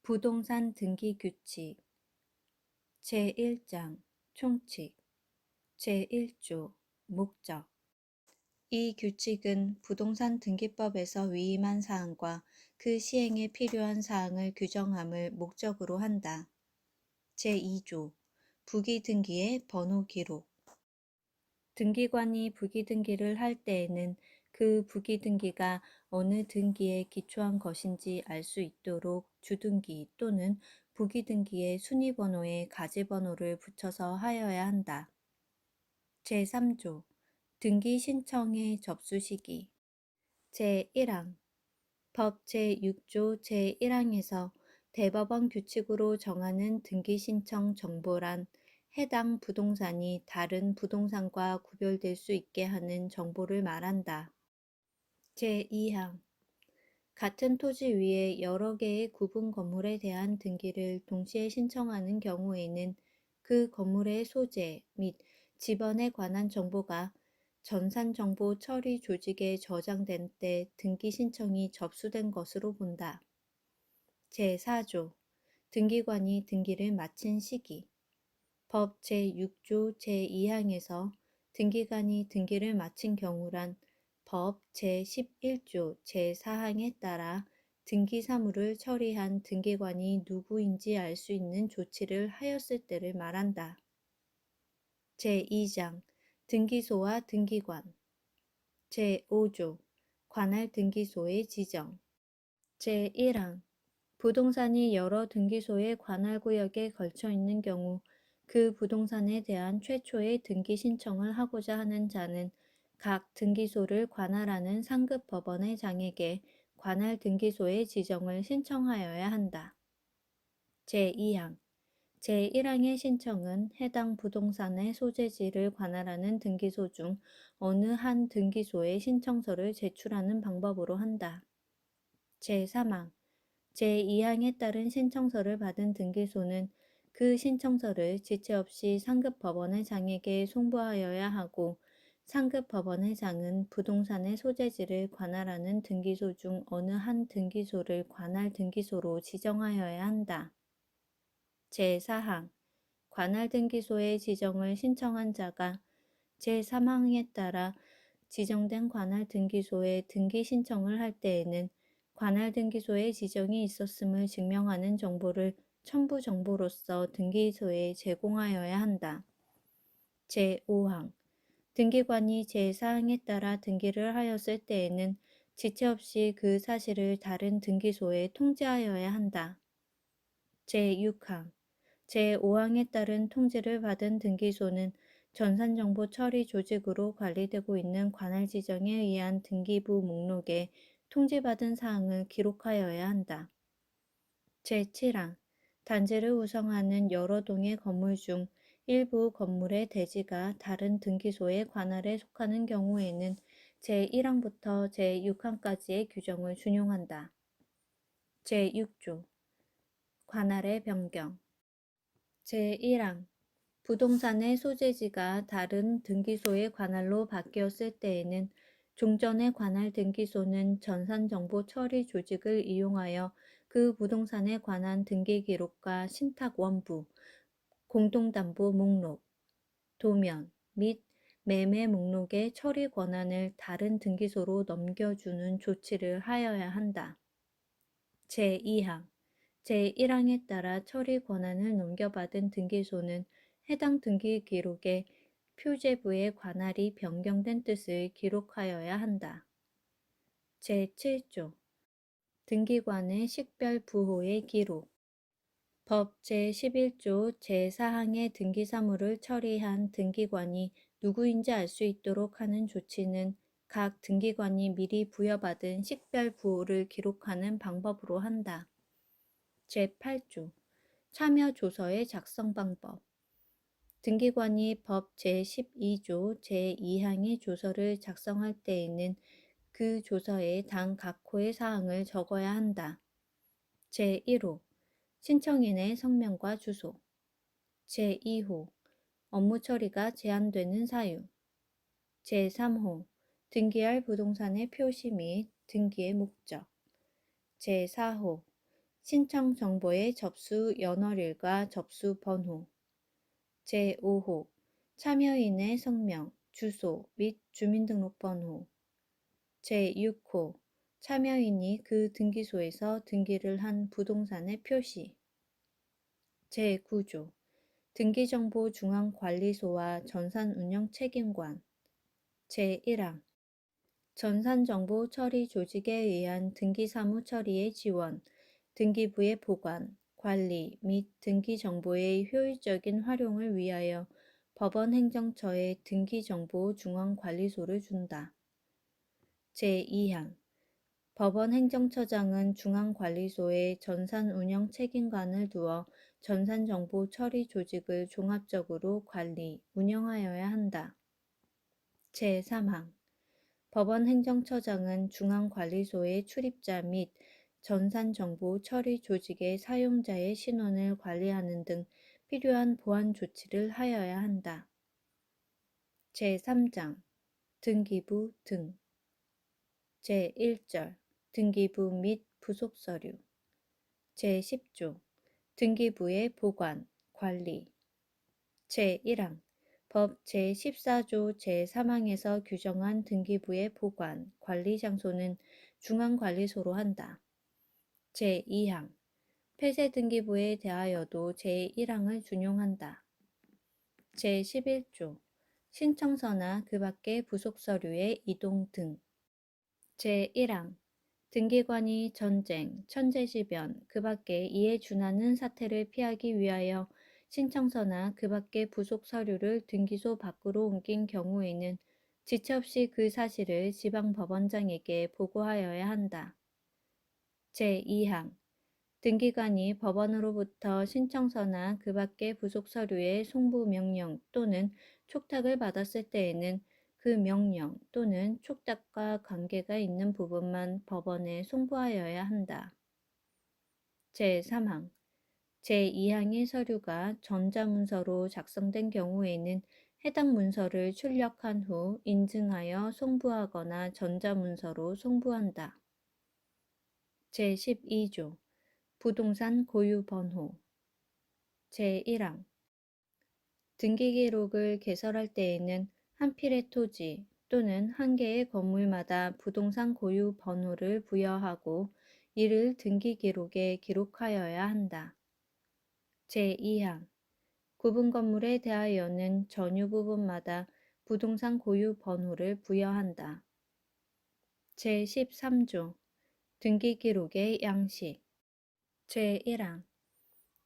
부동산 등기 규칙 제1장 총칙 제1조 목적 이 규칙은 부동산 등기법에서 위임한 사항과 그 시행에 필요한 사항을 규정함을 목적으로 한다. 제2조 부기등기의 번호 기록 등기관이 부기등기를 할 때에는 그 부기등기가 어느 등기에 기초한 것인지 알 수 있도록 주등기 또는 부기등기의 순위번호에 가지번호를 붙여서 하여야 한다. 제3조 등기 신청의 접수 시기 제1항 법 제6조 제1항에서 대법원 규칙으로 정하는 등기 신청 정보란 해당 부동산이 다른 부동산과 구별될 수 있게 하는 정보를 말한다. 제2항 같은 토지 위에 여러 개의 구분 건물에 대한 등기를 동시에 신청하는 경우에는 그 건물의 소재 및 지번에 관한 정보가 전산정보 처리 조직에 저장된 때 등기 신청이 접수된 것으로 본다. 제4조 등기관이 등기를 마친 시기 법 제6조 제2항에서 등기관이 등기를 마친 경우란 법 제11조 제4항에 따라 등기 사무를 처리한 등기관이 누구인지 알 수 있는 조치를 하였을 때를 말한다. 제2장 등기소와 등기관 제5조 관할 등기소의 지정 제1항 부동산이 여러 등기소의 관할구역에 걸쳐 있는 경우 그 부동산에 대한 최초의 등기 신청을 하고자 하는 자는 각 등기소를 관할하는 상급 법원의 장에게 관할 등기소의 지정을 신청하여야 한다. 제2항 제1항의 신청은 해당 부동산의 소재지를 관할하는 등기소 중 어느 한 등기소에 신청서를 제출하는 방법으로 한다. 제3항 제2항에 따른 신청서를 받은 등기소는 그 신청서를 지체 없이 상급 법원의 장에게 송부하여야 하고 상급 법원의 장은 부동산의 소재지를 관할하는 등기소 중 어느 한 등기소를 관할 등기소로 지정하여야 한다. 제4항 관할 등기소의 지정을 신청한 자가 제3항에 따라 지정된 관할 등기소에 등기 신청을 할 때에는 관할 등기소에 지정이 있었음을 증명하는 정보를 첨부 정보로서 등기소에 제공하여야 한다. 제5항 등기관이 제4항에 따라 등기를 하였을 때에는 지체 없이 그 사실을 다른 등기소에 통지하여야 한다. 제6항 제5항에 따른 통지를 받은 등기소는 전산정보 처리 조직으로 관리되고 있는 관할 지정에 의한 등기부 목록에 통지받은 사항을 기록하여야 한다. 제7항 단지를 구성하는 여러 동의 건물 중 일부 건물의 대지가 다른 등기소의 관할에 속하는 경우에는 제1항부터 제6항까지의 규정을 준용한다. 제6조 관할의 변경 제1항 부동산의 소재지가 다른 등기소의 관할로 바뀌었을 때에는 종전의 관할 등기소는 전산정보 처리 조직을 이용하여 그 부동산에 관한 등기 기록과 신탁 원부, 공동담보 목록, 도면 및 매매 목록의 처리 권한을 다른 등기소로 넘겨주는 조치를 하여야 한다. 제2항 제1항에 따라 처리 권한을 넘겨받은 등기소는 해당 등기 기록에 표제부의 관할이 변경된 뜻을 기록하여야 한다. 제7조 등기관의 식별 부호의 기록 법 제11조 제4항의 등기사무를 처리한 등기관이 누구인지 알 수 있도록 하는 조치는 각 등기관이 미리 부여받은 식별 부호를 기록하는 방법으로 한다. 제8조 참여 조서의 작성 방법 등기관이 법 제12조 제2항의 조서를 작성할 때에는 그 조서에 당 각 호의 사항을 적어야 한다. 제1호 신청인의 성명과 주소 제2호 업무 처리가 제한되는 사유 제3호 등기할 부동산의 표시 및 등기의 목적 제4호 신청 정보의 접수 연월일과 접수 번호. 제5호 참여인의 성명, 주소 및 주민등록번호. 제6호 참여인이 그 등기소에서 등기를 한 부동산의 표시. 제9조 등기정보중앙관리소와 전산운영책임관. 제1항 전산정보 처리 조직에 의한 등기사무 처리의 지원, 등기부의 보관, 관리 및 등기정보의 효율적인 활용을 위하여 법원행정처에 등기정보중앙관리소를 준다. 제2항 법원행정처장은 중앙관리소에 전산운영책임관을 두어 전산정보 처리 조직을 종합적으로 관리, 운영하여야 한다. 제3항 법원행정처장은 중앙관리소의 출입자 및 전산정보 처리 조직의 사용자의 신원을 관리하는 등 필요한 보안 조치를 하여야 한다. 제3장 등기부 등. 제1절 등기부 및 부속서류. 제10조 등기부의 보관, 관리. 제1항 법 제14조 제3항에서 규정한 등기부의 보관, 관리 장소는 중앙관리소로 한다. 제2항 폐쇄 등기부에 대하여도 제1항을 준용한다. 제11조 신청서나 그 밖의 부속서류의 이동 등. 제1항 등기관이 전쟁, 천재지변, 그 밖에 이에 준하는 사태를 피하기 위하여 신청서나 그 밖의 부속 서류를 등기소 밖으로 옮긴 경우에는 지체 없이 그 사실을 지방법원장에게 보고하여야 한다. 제2항 등기관이 법원으로부터 신청서나 그 밖의 부속 서류의 송부 명령 또는 촉탁을 받았을 때에는 그 명령 또는 촉탁과 관계가 있는 부분만 법원에 송부하여야 한다. 제3항 제2항의 서류가 전자문서로 작성된 경우에는 해당 문서를 출력한 후 인증하여 송부하거나 전자문서로 송부한다. 제12조 부동산 고유 번호. 제1항 등기기록을 개설할 때에는 한 필의 토지 또는 한 개의 건물마다 부동산 고유 번호를 부여하고 이를 등기기록에 기록하여야 한다. 제2항 구분 건물에 대하여는 전유 부분마다 부동산 고유 번호를 부여한다. 제13조 등기기록의 양식. 제1항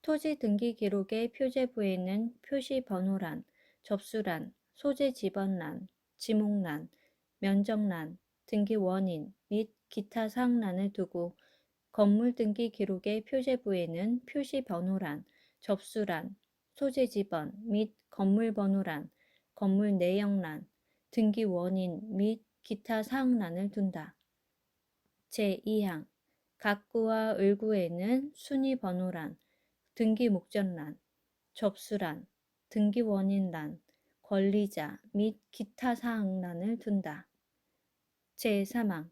토지 등기기록의 표제부에는 표시번호란, 접수란, 소재지번란, 지목란, 면적란, 등기원인 및 기타 사항란을 두고 건물 등기기록의 표제부에는 표시번호란, 접수란, 소재지번 및 건물번호란, 건물 내역란, 등기원인 및 기타 사항란을 둔다. 제2항 각구와 을구에는 순위번호란, 등기목전란, 접수란, 등기원인란, 권리자 및 기타 사항란을 둔다. 제3항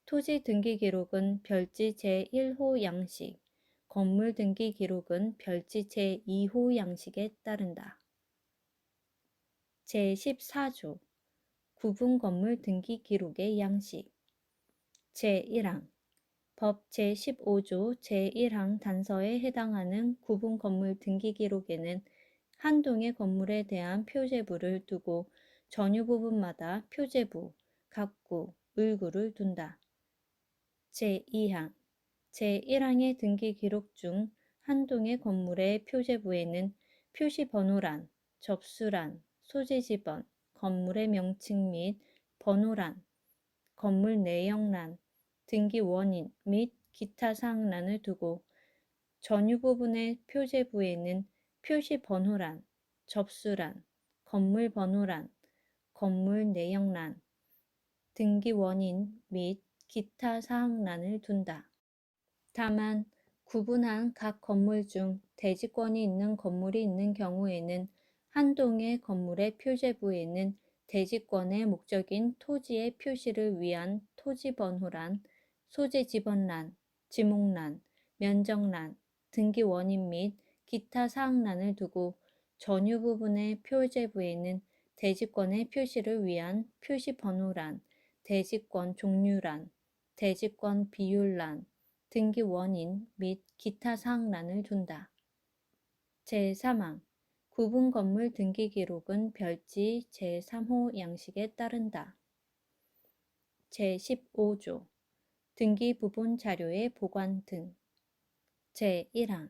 토지 등기기록은 별지 제1호 양식, 건물 등기기록은 별지 제2호 양식에 따른다. 제14조 구분 건물 등기기록의 양식. 제1항 법 제15조 제1항 단서에 해당하는 구분 건물 등기기록에는 한 동의 건물에 대한 표제부를 두고 전유 부분마다 표제부, 각구, 을구를 둔다. 제2항 제1항의 등기기록 중 한 동의 건물의 표제부에는 표시번호란, 접수란, 소재지번, 건물의 명칭 및 번호란, 건물 내역란, 등기원인 및 기타 사항란을 두고 전유 부분의 표제부에는 표시번호란, 접수란, 건물 번호란, 건물 내역란, 등기원인 및 기타 사항란을 둔다. 다만 구분한 각 건물 중 대지권이 있는 건물이 있는 경우에는 한 동의 건물의 표제부에는 대지권의 목적인 토지의 표시를 위한 토지번호란, 소재지번란, 지목란, 면적란, 등기 원인 및 기타 사항란을 두고 전유 부분의 표제부에는 대지권의 표시를 위한 표시 번호란, 대지권 종류란, 대지권 비율란, 등기 원인 및 기타 사항란을 둔다. 제3항 구분 건물 등기 기록은 별지 제3호 양식에 따른다. 제15조 등기 부분 자료의 보관 등. 제1항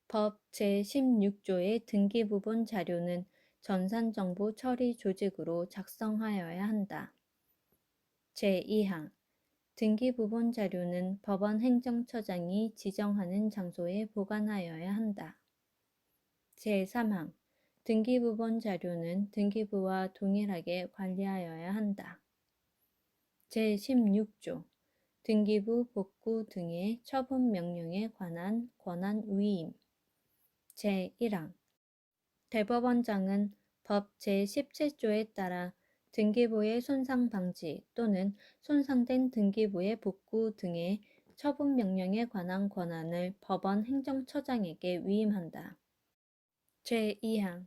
법 제16조의 등기 부분 자료는 전산정보 처리 조직으로 작성하여야 한다. 제2항 등기 부분 자료는 법원 행정처장이 지정하는 장소에 보관하여야 한다. 제3항 등기 부분 자료는 등기부와 동일하게 관리하여야 한다. 제16조 등기부 복구 등의 처분 명령에 관한 권한 위임. 제1항 대법원장은 법 제17조에 따라 등기부의 손상 방지 또는 손상된 등기부의 복구 등의 처분 명령에 관한 권한을 법원 행정처장에게 위임한다. 제2항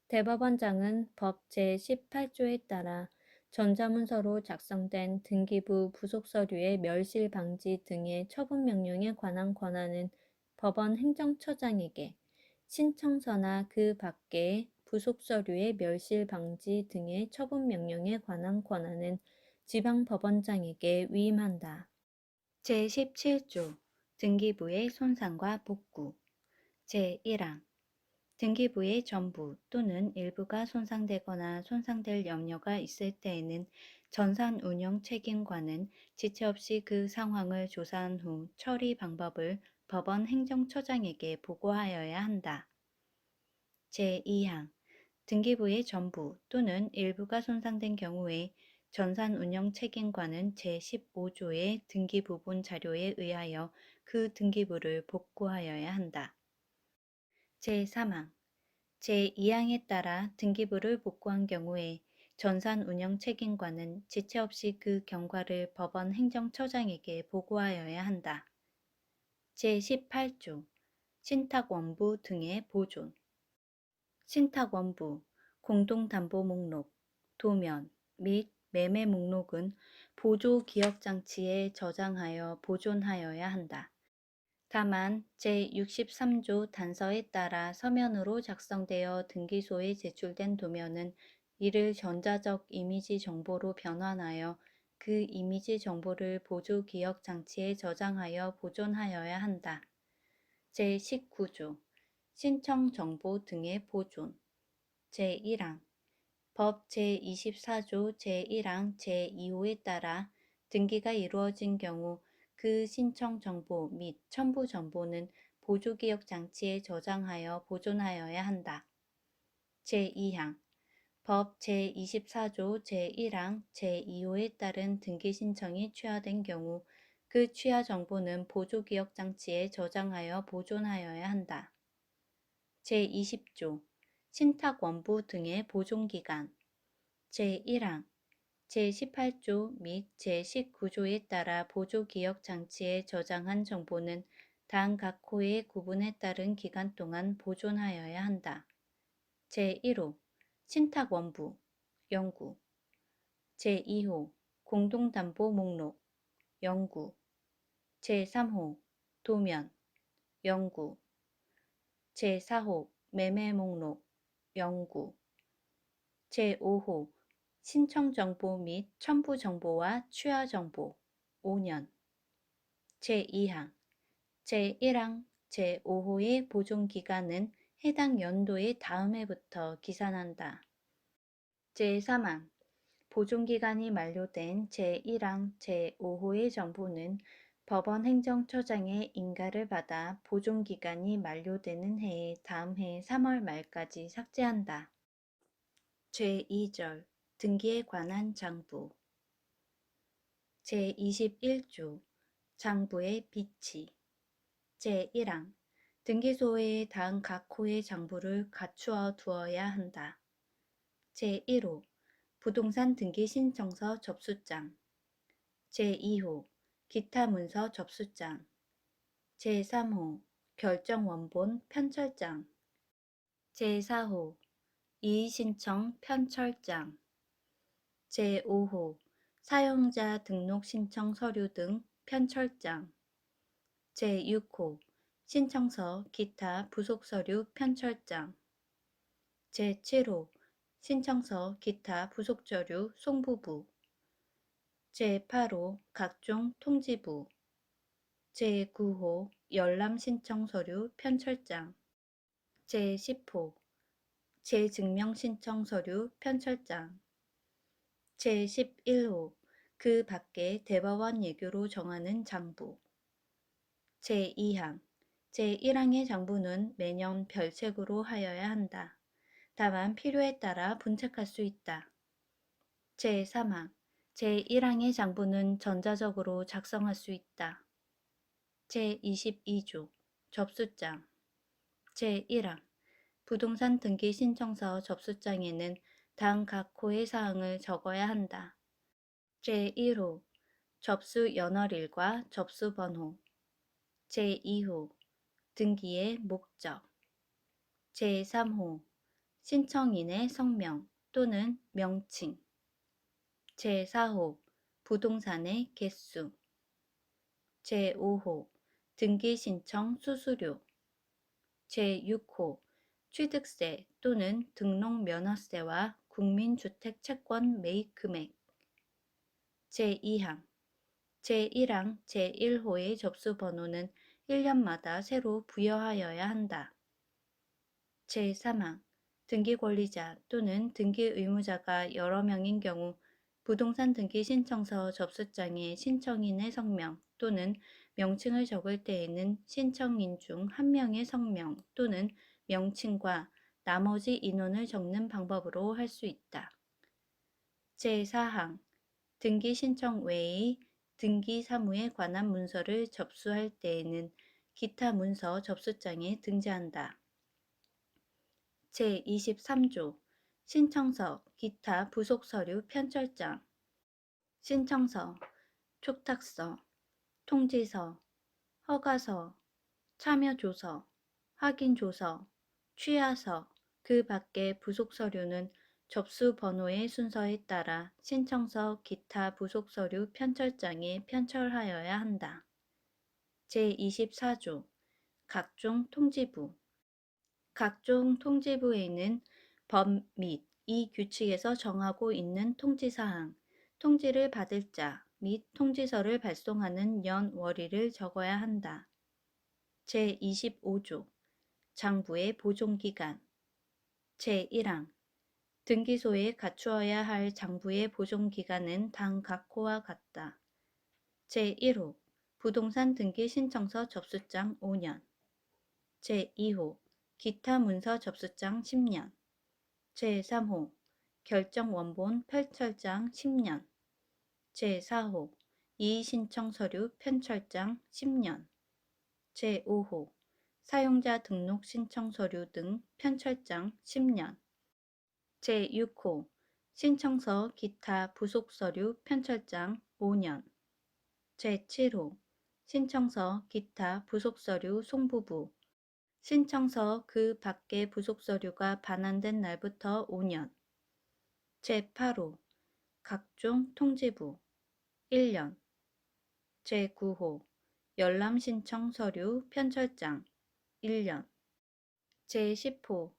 대법원장은 법 제18조에 따라 전자문서로 작성된 등기부 부속서류의 멸실 방지 등의 처분 명령에 관한 권한은 법원 행정처장에게, 신청서나 그 밖의 부속서류의 멸실 방지 등의 처분 명령에 관한 권한은 지방법원장에게 위임한다. 제17조 등기부의 손상과 복구. 제1항 등기부의 전부 또는 일부가 손상되거나 손상될 염려가 있을 때에는 전산운영책임관은 지체 없이 그 상황을 조사한 후 처리 방법을 법원 행정처장에게 보고하여야 한다. 제2항 등기부의 전부 또는 일부가 손상된 경우에 전산운영책임관은 제15조의 등기부분 자료에 의하여 그 등기부를 복구하여야 한다. 제3항 제2항에 따라 등기부를 복구한 경우에 전산운영책임관은 지체 없이 그 경과를 법원 행정처장에게 보고하여야 한다. 제18조 신탁원부 등의 보존. 신탁원부, 공동담보목록, 도면 및 매매 목록은 보조기억장치에 저장하여 보존하여야 한다. 다만 제63조 단서에 따라 서면으로 작성되어 등기소에 제출된 도면은 이를 전자적 이미지 정보로 변환하여 그 이미지 정보를 보조기억장치에 저장하여 보존하여야 한다. 제19조 신청정보 등의 보존. 제1항 법 제24조 제1항 제2호에 따라 등기가 이루어진 경우 그 신청 정보 및 첨부 정보는 보조기억 장치에 저장하여 보존하여야 한다. 제2항 법 제24조 제1항 제2호에 따른 등기 신청이 취하된 경우 그 취하 정보는 보조기억 장치에 저장하여 보존하여야 한다. 제20조 신탁원부 등의 보존기간. 제1항 제18조 및 제19조에 따라 보조기억장치에 저장한 정보는 당 각 호의 구분에 따른 기간 동안 보존하여야 한다. 제1호 신탁원부, 영구. 제2호 공동담보 목록, 영구. 제3호 도면, 영구. 제4호 매매 목록, 영구. 제5호 신청정보 및 첨부정보와 취하정보 5년. 제2항 제1항 제5호의 보존기간은 해당 연도의 다음 해부터 기산한다. 제3항 보존기간이 만료된 제1항 제5호의 정보는 법원 행정처장의 인가를 받아 보존기간이 만료되는 해의 다음 해 3월 말까지 삭제한다. 제2절 등기에 관한 장부. 제21조 장부의 비치. 제1항 등기소에 다음 각 호의 장부를 갖추어 두어야 한다. 제1호 부동산 등기 신청서 접수장. 제2호 기타 문서 접수장. 제3호 결정원본 편철장 제4호 이의신청 편철장 제5호 사용자 등록 신청 서류 등 편철장 제6호 신청서 기타 부속 서류 편철장 제7호 신청서 기타 부속 서류 송부부 제8호 각종 통지부 제9호 열람 신청 서류 편철장 제10호 재증명 신청 서류 편철장 제11호 그 밖의 대법원 예교로 정하는 장부 제2항 제1항의 장부는 매년 별책으로 하여야 한다. 다만 필요에 따라 분책할 수 있다. 제3항 제1항의 장부는 전자적으로 작성할 수 있다. 제22조 접수장 제1항 부동산 등기 신청서 접수장에는 당 각 호의 사항을 적어야 한다. 제1호 접수 연월일과 접수 번호 제2호 등기의 목적 제3호 신청인의 성명 또는 명칭 제4호 부동산의 개수 제5호 등기 신청 수수료 제6호 취득세 또는 등록면허세와 국민주택채권 매입 금액 제2항 제1항 제1호의 접수 번호는 1년마다 새로 부여하여야 한다. 제3항 등기권리자 또는 등기의무자가 여러 명인 경우 부동산 등기 신청서 접수장에 신청인의 성명 또는 명칭을 적을 때에는 신청인 중 한 명의 성명 또는 명칭과 나머지 인원을 적는 방법으로 할 수 있다. 제4항 등기 신청 외의 등기 사무에 관한 문서를 접수할 때에는 기타 문서 접수장에 등재한다. 제23조 신청서 기타 부속 서류 편철장 신청서, 촉탁서, 통지서, 허가서, 참여조서, 확인조서, 취하서, 그 밖의 부속 서류는 접수 번호의 순서에 따라 신청서 기타 부속 서류 편철장에 편철하여야 한다. 제24조 각종 통지부 각종 통지부에는 법 및 이 규칙에서 정하고 있는 통지사항, 통지를 받을 자 및 통지서를 발송하는 연 월일을 적어야 한다. 제25조 장부의 보존기간 제1항 등기소에 갖추어야 할 장부의 보존기간은 당 각 호와 같다. 제1호 부동산 등기 신청서 접수장 5년 제2호 기타 문서 접수장 10년 제3호 결정 원본 편철장 10년 제4호 이의신청 서류 편철장 10년 제5호 사용자 등록 신청 서류 등 편철장 10년 제6호 신청서 기타 부속 서류 편철장 5년 제7호 신청서 기타 부속 서류 송부부 신청서 그 밖의 부속 서류가 반환된 날부터 5년 제8호 각종 통지부 1년 제9호 열람 신청 서류 편철장 1년 제10호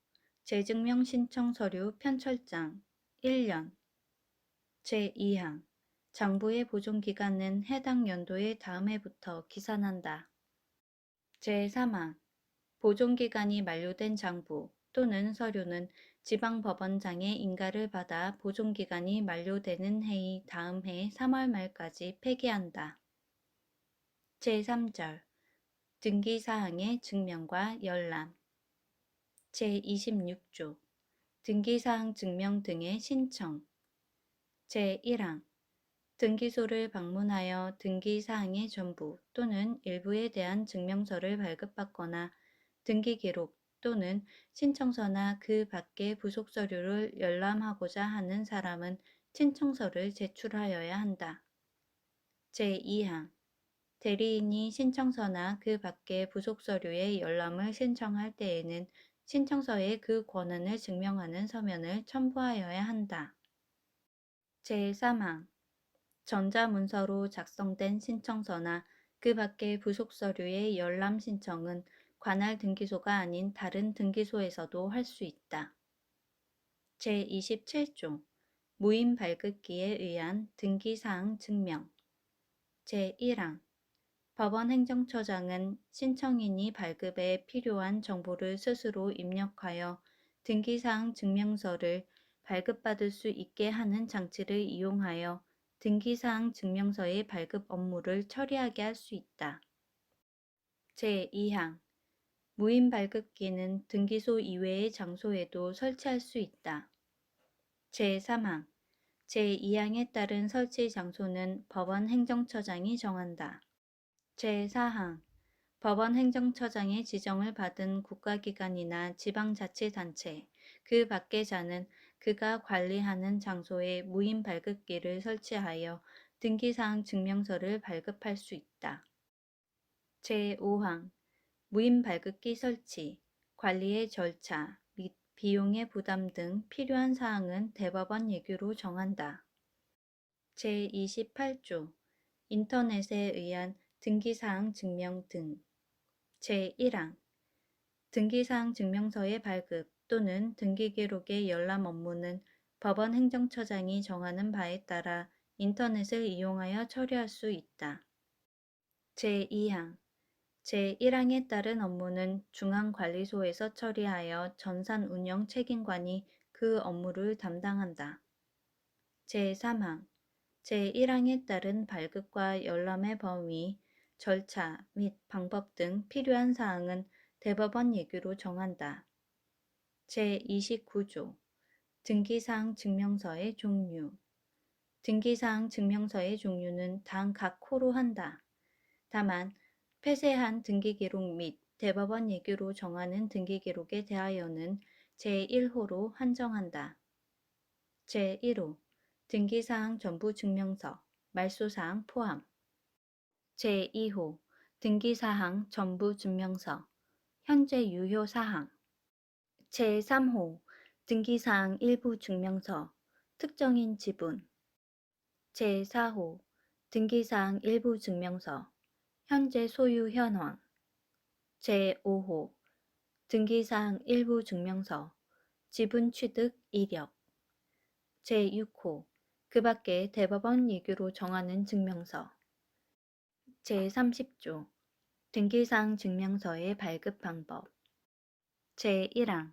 재증명 신청 서류 편철장 1년 제2항 장부의 보존기간은 해당 연도의 다음 해부터 기산한다. 제3항 보존기간이 만료된 장부 또는 서류는 지방법원장의 인가를 받아 보존기간이 만료되는 해의 다음 해 3월 말까지 폐기한다. 제3절 등기사항의 증명과 열람 제26조 등기사항 증명 등의 신청 제1항 등기소를 방문하여 등기사항의 전부 또는 일부에 대한 증명서를 발급받거나 등기기록 또는 신청서나 그 밖의 부속 서류를 열람하고자 하는 사람은 신청서를 제출하여야 한다. 제2항 대리인이 신청서나 그 밖의 부속 서류의 열람을 신청할 때에는 신청서에 그 권한을 증명하는 서면을 첨부하여야 한다. 제3항 전자문서로 작성된 신청서나 그 밖의 부속 서류의 열람 신청은 관할 등기소가 아닌 다른 등기소에서도 할 수 있다. 제27조 무인 발급기에 의한 등기사항 증명 제1항 법원 행정처장은 신청인이 발급에 필요한 정보를 스스로 입력하여 등기사항 증명서를 발급받을 수 있게 하는 장치를 이용하여 등기사항 증명서의 발급 업무를 처리하게 할 수 있다. 제2항 무인 발급기는 등기소 이외의 장소에도 설치할 수 있다. 제3항 제2항에 따른 설치 장소는 법원 행정처장이 정한다. 제4항 법원 행정처장의 지정을 받은 국가기관이나 지방자치단체, 그 밖의 자는 그가 관리하는 장소에 무인 발급기를 설치하여 등기사항 증명서를 발급할 수 있다. 제5항 무인 발급기 설치, 관리의 절차 및 비용의 부담 등 필요한 사항은 대법원 예규로 정한다. 제28조 인터넷에 의한 등기사항 증명 등 제1항 등기사항 증명서의 발급 또는 등기기록의 열람 업무는 법원 행정처장이 정하는 바에 따라 인터넷을 이용하여 처리할 수 있다. 제2항 제1항에 따른 업무는 중앙관리소에서 처리하여 전산운영 책임관이 그 업무를 담당한다. 제3항 제1항에 따른 발급과 열람의 범위, 절차 및 방법 등 필요한 사항은 대법원 예규로 정한다. 제29조 등기사항 증명서의 종류 등기사항 증명서의 종류는 당 각 호로 한다. 다만 폐쇄한 등기기록 및 대법원 예규로 정하는 등기기록에 대하여는 제1호로 한정한다. 제1호 등기사항 전부 증명서, 말소사항 포함 제2호 등기사항 전부 증명서, 현재 유효 사항 제3호 등기사항 일부 증명서, 특정인 지분 제4호 등기사항 일부 증명서, 현재 소유 현황 제5호 등기사항 일부 증명서, 지분 취득 이력 제6호 그 밖에 대법원 예규로 정하는 증명서 제30조 등기사항 증명서의 발급 방법 제1항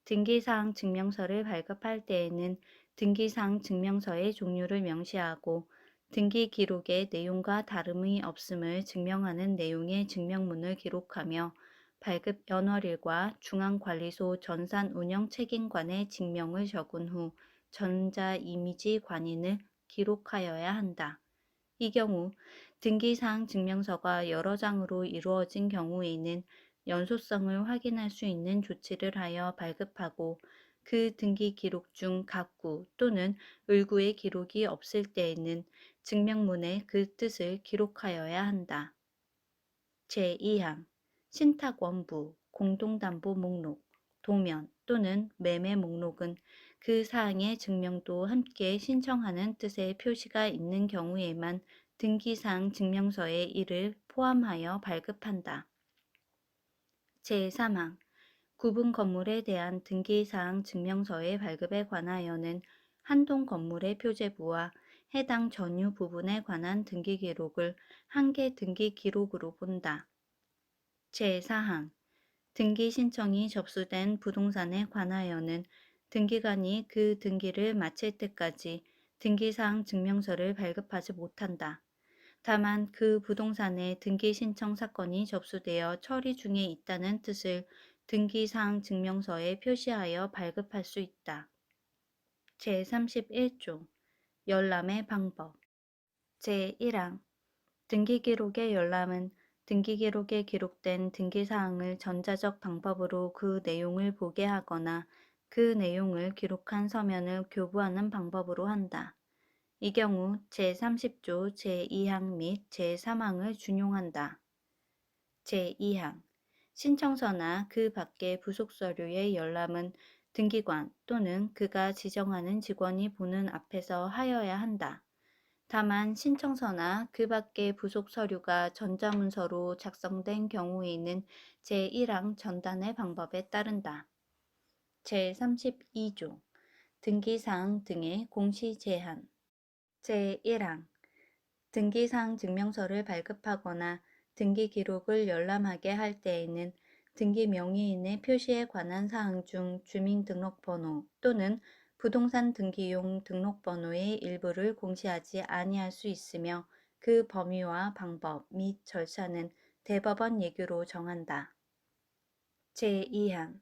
등기사항 증명서를 발급할 때에는 등기사항 증명서의 종류를 명시하고 등기 기록의 내용과 다름이 없음을 증명하는 내용의 증명문을 기록하며 발급 연월일과 중앙관리소 전산운영 책임관의 직명을 적은 후 전자이미지 관인을 기록하여야 한다. 이 경우 등기사항 증명서가 여러 장으로 이루어진 경우에는 연소성을 확인할 수 있는 조치를 하여 발급하고 그 등기 기록 중 각구 또는 을구의 기록이 없을 때에는 증명문에 그 뜻을 기록하여야 한다. 제2항 신탁 원부, 공동담보 목록, 도면 또는 매매 목록은 그 사항의 증명도 함께 신청하는 뜻의 표시가 있는 경우에만 등기사항 증명서에 이를 포함하여 발급한다. 제3항 구분 건물에 대한 등기사항 증명서의 발급에 관하여는 한 동 건물의 표제부와 해당 전유 부분에 관한 등기 기록을 한 개 등기 기록으로 본다. 제4항 등기 신청이 접수된 부동산에 관하여는 등기관이 그 등기를 마칠 때까지 등기사항 증명서를 발급하지 못한다. 다만 그 부동산에 등기 신청 사건이 접수되어 처리 중에 있다는 뜻을 등기사항 증명서에 표시하여 발급할 수 있다. 제31조 열람의 방법 제1항 등기기록의 열람은 등기기록에 기록된 등기사항을 전자적 방법으로 그 내용을 보게 하거나 그 내용을 기록한 서면을 교부하는 방법으로 한다. 이 경우 제30조 제2항 및 제3항을 준용한다. 제2항 신청서나 그 밖의 부속 서류의 열람은 등기관 또는 그가 지정하는 직원이 보는 앞에서 하여야 한다. 다만 신청서나 그 밖의 부속 서류가 전자문서로 작성된 경우에는 제1항 전단의 방법에 따른다. 제32조 등기사항 등의 공시 제한 제1항 등기사항 증명서를 발급하거나 등기 기록을 열람하게 할 때에는 등기 명의인의 표시에 관한 사항 중 주민등록번호 또는 부동산 등기용 등록번호의 일부를 공시하지 아니할 수 있으며 그 범위와 방법 및 절차는 대법원 예규로 정한다. 제2항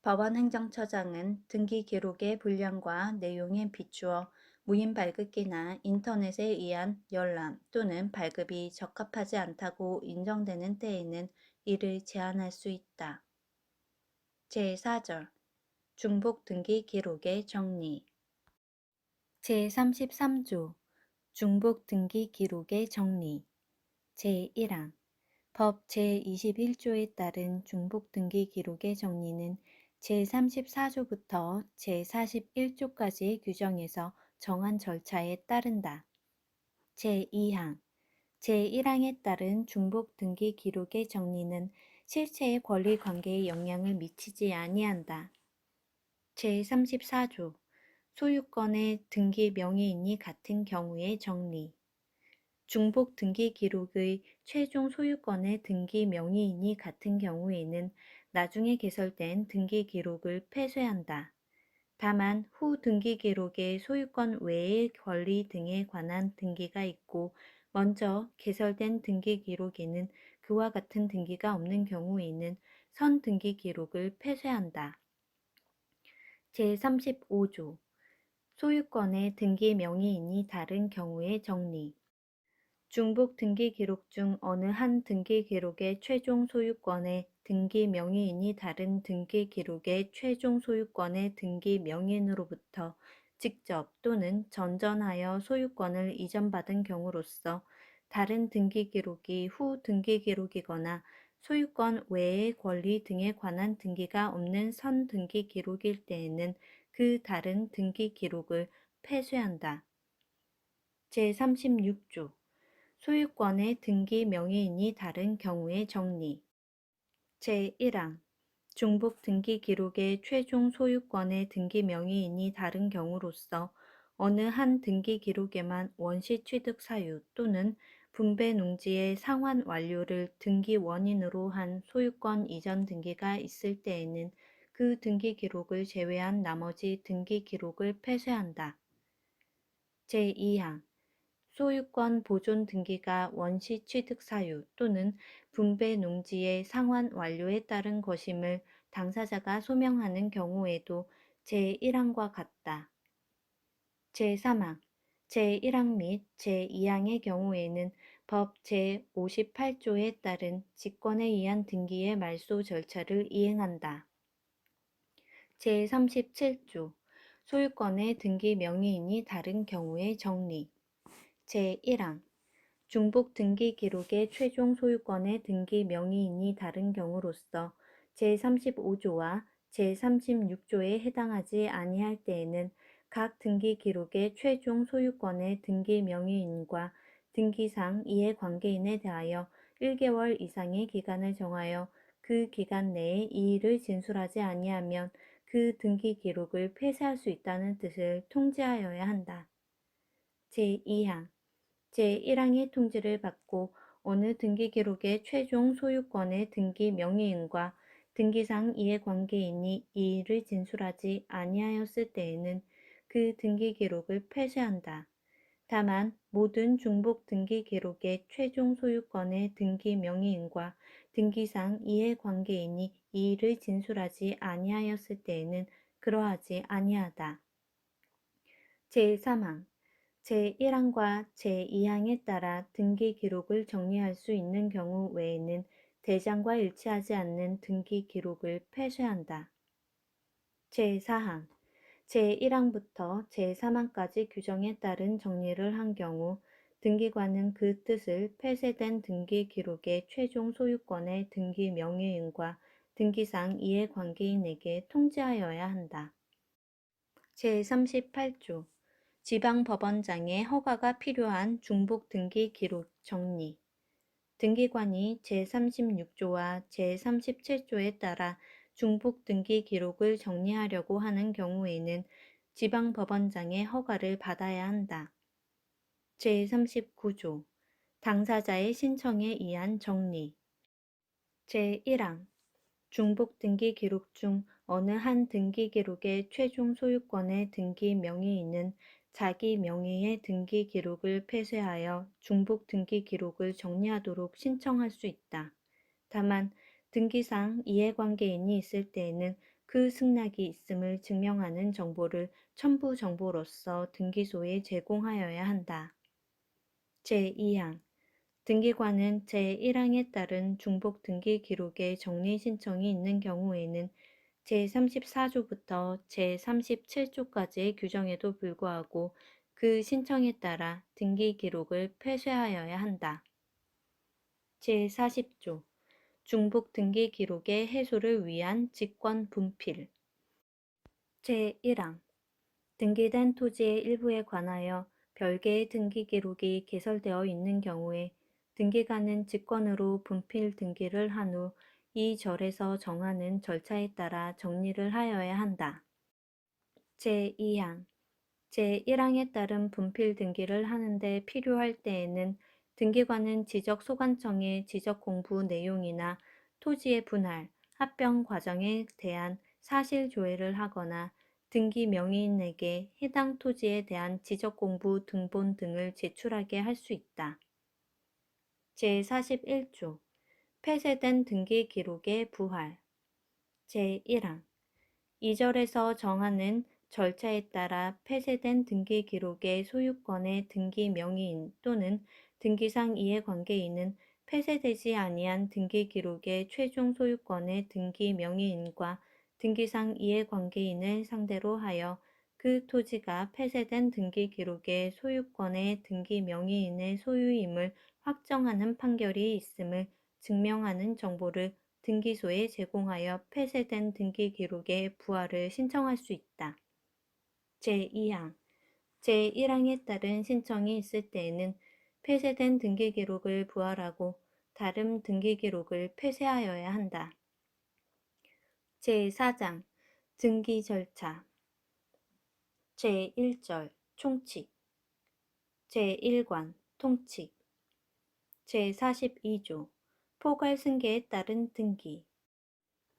법원행정처장은 등기 기록의 분량과 내용에 비추어 무인 발급기나 인터넷에 의한 열람 또는 발급이 적합하지 않다고 인정되는 때에는 이를 제한할 수 있다. 제4절 중복 등기 기록의 정리 제33조 중복 등기 기록의 정리 제1항 법 제21조에 따른 중복 등기 기록의 정리는 제34조부터 제41조까지의 규정에서 정한 절차에 따른다. 제2항 제1항에 따른 중복 등기 기록의 정리는 실체의 권리 관계에 영향을 미치지 아니한다. 제34조 소유권의 등기 명의인이 같은 경우의 정리 중복 등기 기록의 최종 소유권의 등기 명의인이 같은 경우에는 나중에 개설된 등기 기록을 폐쇄한다. 다만 후 등기 기록에 소유권 외의 권리 등에 관한 등기가 있고 먼저 개설된 등기 기록에는 그와 같은 등기가 없는 경우에는 선 등기 기록을 폐쇄한다. 제35조 소유권의 등기 명의인이 다른 경우의 정리 중복 등기 기록 중 어느 한 등기 기록의 최종 소유권의 등기 명의인이 다른 등기 기록의 최종 소유권의 등기 명의인으로부터 직접 또는 전전하여 소유권을 이전받은 경우로서 다른 등기 기록이 후 등기 기록이거나 소유권 외의 권리 등에 관한 등기가 없는 선 등기 기록일 때에는 그 다른 등기 기록을 폐쇄한다. 제36조 소유권의 등기 명의인이 다른 경우의 정리 제1항 중복 등기 기록의 최종 소유권의 등기 명의인이 다른 경우로서 어느 한 등기 기록에만 원시 취득 사유 또는 분배 농지의 상환 완료를 등기 원인으로 한 소유권 이전 등기가 있을 때에는 그 등기 기록을 제외한 나머지 등기 기록을 폐쇄한다. 제2항 소유권 보존 등기가 원시 취득 사유 또는 분배 농지의 상환 완료에 따른 것임을 당사자가 소명하는 경우에도 제1항과 같다. 제3항 제1항 및 제2항의 경우에는 법 제58조에 따른 직권에 의한 등기의 말소 절차를 이행한다. 제37조 소유권의 등기 명의인이 다른 경우의 정리 제1항 중복 등기 기록의 최종 소유권의 등기 명의인이 다른 경우로서 제35조와 제36조에 해당하지 아니할 때에는 각 등기 기록의 최종 소유권의 등기 명의인과 등기상 이해관계인에 대하여 1개월 이상의 기간을 정하여 그 기간 내에 이의를 진술하지 아니하면 그 등기 기록을 폐쇄할 수 있다는 뜻을 통지하여야 한다. 제2항 제1항의 통지를 받고 어느 등기 기록의 최종 소유권의 등기 명의인과 등기상 이해관계인이 이의를 진술하지 아니하였을 때에는 그 등기 기록을 폐쇄한다. 다만 모든 중복 등기 기록의 최종 소유권의 등기 명의인과 등기상 이해관계인이 이의를 진술하지 아니하였을 때에는 그러하지 아니하다. 제3항 제1항과 제2항에 따라 등기 기록을 정리할 수 있는 경우 외에는 대장과 일치하지 않는 등기 기록을 폐쇄한다. 제4항 제1항부터 제3항까지 규정에 따른 정리를 한 경우 등기관은 그 뜻을 폐쇄된 등기 기록의 최종 소유권의 등기 명의인과 등기상 이해관계인에게 통지하여야 한다. 제38조 지방법원장의 허가가 필요한 중복 등기 기록 정리. 등기관이 제36조와 제37조에 따라 중복 등기 기록을 정리하려고 하는 경우에는 지방법원장의 허가를 받아야 한다. 제39조 당사자의 신청에 의한 정리. 제1항 중복 등기 기록 중 어느 한 등기 기록의 최종 소유권의 등기 명의인은 자기 명의의 등기 기록을 폐쇄하여 중복 등기 기록을 정리하도록 신청할 수 있다. 다만 등기상 이해관계인이 있을 때에는 그 승낙이 있음을 증명하는 정보를 첨부 정보로서 등기소에 제공하여야 한다. 제2항 등기관은 제1항에 따른 중복 등기 기록의 정리 신청이 있는 경우에는 제34조부터 제37조까지의 규정에도 불구하고 그 신청에 따라 등기 기록을 폐쇄하여야 한다. 제40조 중복 등기 기록의 해소를 위한 직권 분필. 제1항 등기된 토지의 일부에 관하여 별개의 등기 기록이 개설되어 있는 경우에 등기관은 직권으로 분필 등기를 한 후 이 절에서 정하는 절차에 따라 정리를 하여야 한다. 제2항 제1항에 따른 분필 등기를 하는데 필요할 때에는 등기관은 지적소관청에 지적공부 내용이나 토지의 분할, 합병 과정에 대한 사실 조회를 하거나 등기 명의인에게 해당 토지에 대한 지적공부 등본 등을 제출하게 할 수 있다. 제41조 폐쇄된 등기 기록의 부활. 제1항 2절에서 정하는 절차에 따라 폐쇄된 등기 기록의 소유권의 등기 명의인 또는 등기상 이해관계인은 폐쇄되지 아니한 등기 기록의 최종 소유권의 등기 명의인과 등기상 이해관계인을 상대로 하여 그 토지가 폐쇄된 등기 기록의 소유권의 등기 명의인의 소유임을 확정하는 판결이 있음을 증명하는 정보를 등기소에 제공하여 폐쇄된 등기 기록의 부활을 신청할 수 있다. 제2항 제1항에 따른 신청이 있을 때에는 폐쇄된 등기 기록을 부활하고 다른 등기 기록을 폐쇄하여야 한다. 제4장 등기 절차. 제1절 총칙. 제1관 통칙. 제42조 포괄승계에 따른 등기.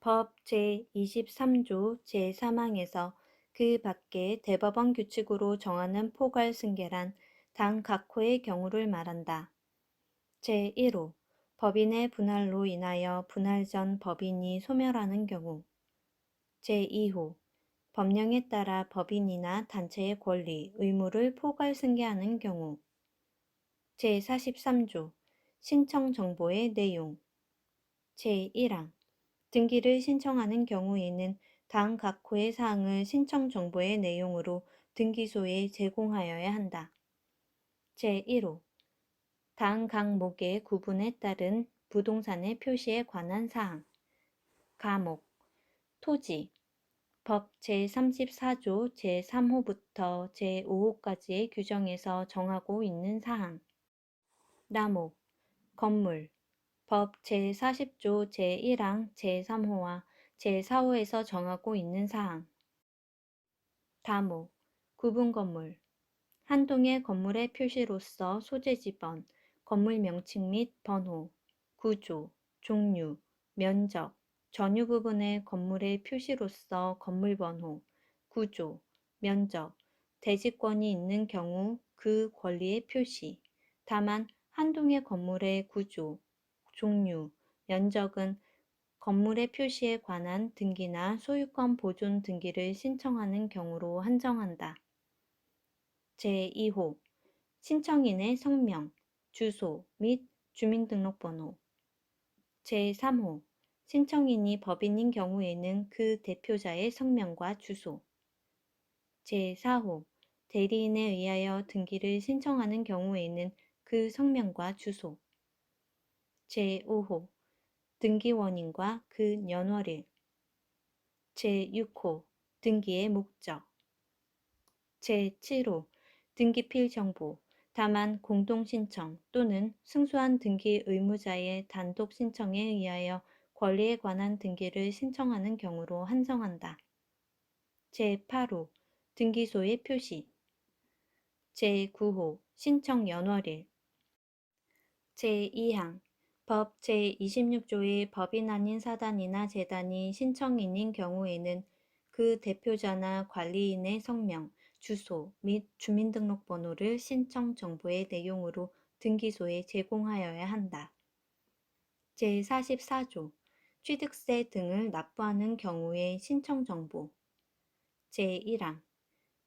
법 제23조 제3항에서 그 밖에 대법원 규칙으로 정하는 포괄승계란 당 각 호의 경우를 말한다. 제1호 법인의 분할로 인하여 분할 전 법인이 소멸하는 경우. 제2호 법령에 따라 법인이나 단체의 권리, 의무를 포괄승계하는 경우. 제43조 신청 정보의 내용. 제1항 등기를 신청하는 경우에는 당 각 호의 사항을 신청 정보의 내용으로 등기소에 제공하여야 한다. 제1호 당 각 목의 구분에 따른 부동산의 표시에 관한 사항. 가목 토지 법 제34조 제3호부터 제5호까지의 규정에서 정하고 있는 사항. 나목 건물 법 제40조 제1항 제3호와 제4호에서 정하고 있는 사항. 다목 구분 건물 한 동의 건물의 표시로서 소재 지번, 건물 명칭 및 번호, 구조, 종류, 면적, 전유 부분의 건물의 표시로서 건물 번호, 구조, 면적, 대지권이 있는 경우 그 권리의 표시. 다만 한 동의 건물의 구조, 종류, 면적은 건물의 표시에 관한 등기나 소유권 보존 등기를 신청하는 경우로 한정한다. 제2호 신청인의 성명, 주소 및 주민등록번호. 제3호 신청인이 법인인 경우에는 그 대표자의 성명과 주소. 제4호 대리인에 의하여 등기를 신청하는 경우에는 그 성명과 주소. 제5호 등기원인과 그 연월일. 제6호 등기의 목적. 제7호 등기필 정보. 다만 공동신청 또는 승소한 등기 의무자의 단독 신청에 의하여 권리에 관한 등기를 신청하는 경우로 한정한다. 제8호 등기소의 표시. 제9호 신청 연월일. 제2항 법 제26조의 법인 아닌 사단이나 재단이 신청인인 경우에는 그 대표자나 관리인의 성명, 주소 및 주민등록번호를 신청 정보의 내용으로 등기소에 제공하여야 한다. 제44조 취득세 등을 납부하는 경우의 신청 정보. 제1항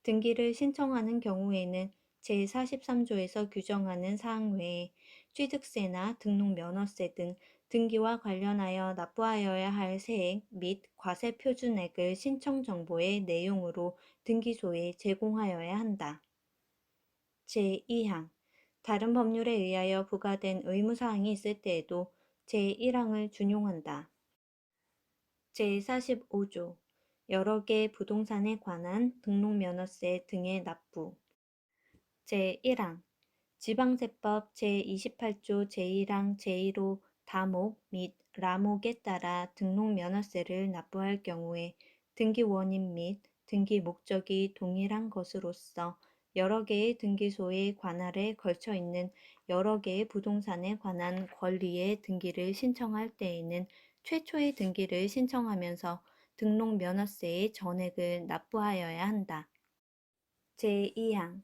등기를 신청하는 경우에는 제43조에서 규정하는 사항 외에 취득세나 등록면허세 등 등기와 관련하여 납부하여야 할 세액 및 과세 표준액을 신청 정보의 내용으로 등기소에 제공하여야 한다. 제2항 다른 법률에 의하여 부과된 의무사항이 있을 때에도 제1항을 준용한다. 제45조 여러 개 부동산에 관한 등록면허세 등의 납부. 제1항 지방세법 제28조 제1항 제1호 다목 및 라목에 따라 등록면허세를 납부할 경우에 등기원인 및 등기 목적이 동일한 것으로서 여러 개의 등기소의 관할에 걸쳐 있는 여러 개의 부동산에 관한 권리의 등기를 신청할 때에는 최초의 등기를 신청하면서 등록면허세의 전액을 납부하여야 한다. 제2항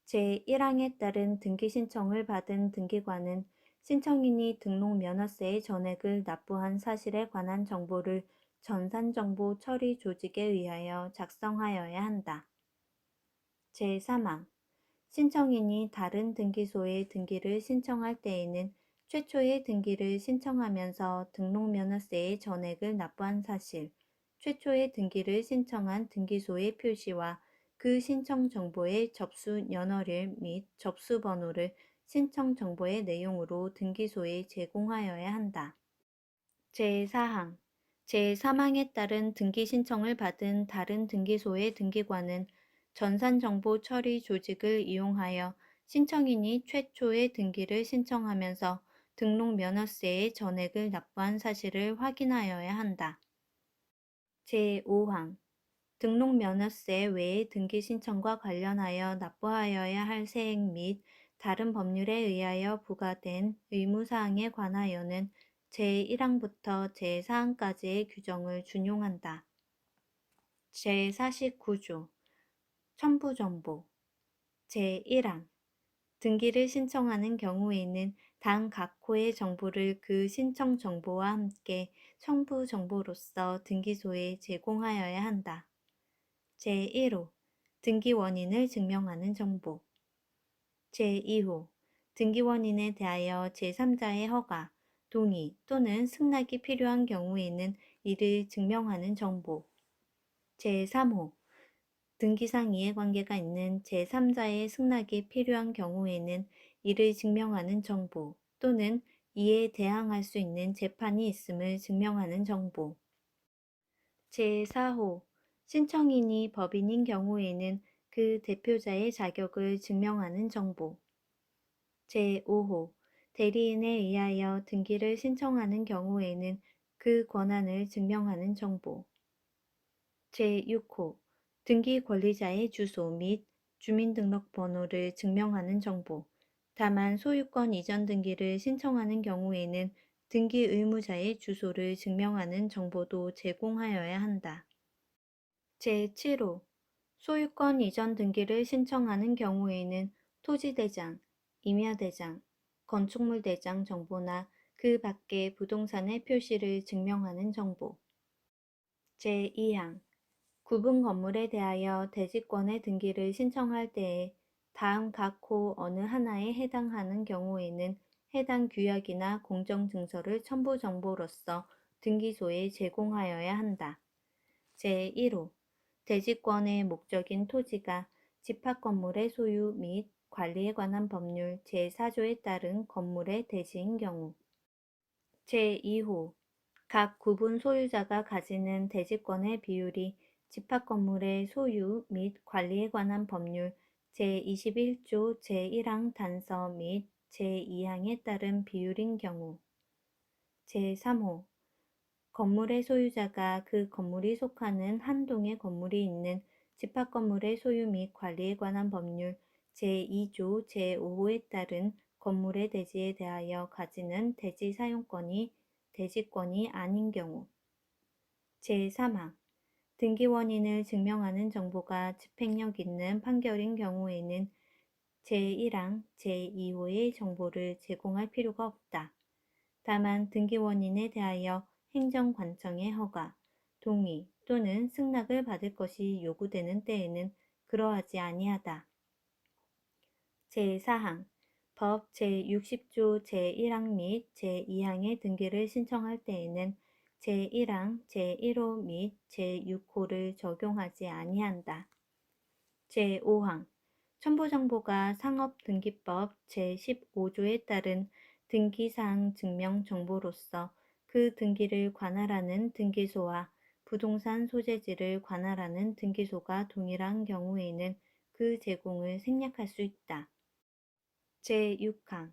제1항에 따른 등기 신청을 받은 등기관은 신청인이 등록면허세의 전액을 납부한 사실에 관한 정보를 전산정보 처리 조직에 의하여 작성하여야 한다. 제3항 신청인이 다른 등기소에 등기를 신청할 때에는 최초의 등기를 신청하면서 등록면허세의 전액을 납부한 사실, 최초의 등기를 신청한 등기소의 표시와 그 신청 정보의 접수 연월일 및 접수 번호를 신청 정보의 내용으로 등기소에 제공하여야 한다. 제4항 제3항에 따른 등기 신청을 받은 다른 등기소의 등기관은 전산정보 처리 조직을 이용하여 신청인이 최초의 등기를 신청하면서 등록면허세의 전액을 납부한 사실을 확인하여야 한다. 제5항 등록면허세 외의 등기 신청과 관련하여 납부하여야 할 세액 및 다른 법률에 의하여 부과된 의무사항에 관하여는 제1항부터 제4항까지의 규정을 준용한다. 제49조 첨부정보. 제1항 등기를 신청하는 경우에는 당 각 호의 정보를 그 신청 정보와 함께 첨부 정보로서 등기소에 제공하여야 한다. 제1호 등기 원인을 증명하는 정보. 제2호 등기 원인에 대하여 제3자의 허가, 동의 또는 승낙이 필요한 경우에는 이를 증명하는 정보. 제3호 등기상 이해관계가 있는 제3자의 승낙이 필요한 경우에는 이를 증명하는 정보 또는 이에 대항할 수 있는 재판이 있음을 증명하는 정보. 제4호 신청인이 법인인 경우에는 그 대표자의 자격을 증명하는 정보. 제5호 대리인에 의하여 등기를 신청하는 경우에는 그 권한을 증명하는 정보. 제6호 등기 권리자의 주소 및 주민등록번호를 증명하는 정보. 다만 소유권 이전 등기를 신청하는 경우에는 등기 의무자의 주소를 증명하는 정보도 제공하여야 한다. 제7호 소유권 이전 등기를 신청하는 경우에는 토지대장, 임야대장, 건축물대장 정보나 그 밖의 부동산의 표시를 증명하는 정보. 제2항 구분 건물에 대하여 대지권의 등기를 신청할 때에 다음 각 호 어느 하나에 해당하는 경우에는 해당 규약이나 공정증서를 첨부 정보로서 등기소에 제공하여야 한다. 제1호 대지권의 목적인 토지가 집합건물의 소유 및 관리에 관한 법률 제4조에 따른 건물의 대지인 경우. 제2호 각 구분 소유자가 가지는 대지권의 비율이 집합건물의 소유 및 관리에 관한 법률 제21조 제1항 단서 및 제2항에 따른 비율인 경우. 제3호 건물의 소유자가 그 건물이 속하는 한 동의 건물이 있는 집합건물의 소유 및 관리에 관한 법률 제2조 제5호에 따른 건물의 대지에 대하여 가지는 대지 사용권이 대지권이 아닌 경우. 제3항 등기원인을 증명하는 정보가 집행력 있는 판결인 경우에는 제1항 제2호의 정보를 제공할 필요가 없다. 다만 등기원인에 대하여 행정관청의 허가, 동의 또는 승낙을 받을 것이 요구되는 때에는 그러하지 아니하다. 제4항 법 제60조 제1항 및 제2항의 등기를 신청할 때에는 제1항 제1호 및 제6호를 적용하지 아니한다. 제5항 첨부정보가 상업등기법 제15조에 따른 등기사항 증명 정보로서 그 등기를 관할하는 등기소와 부동산 소재지를 관할하는 등기소가 동일한 경우에는 그 제공을 생략할 수 있다. 제6항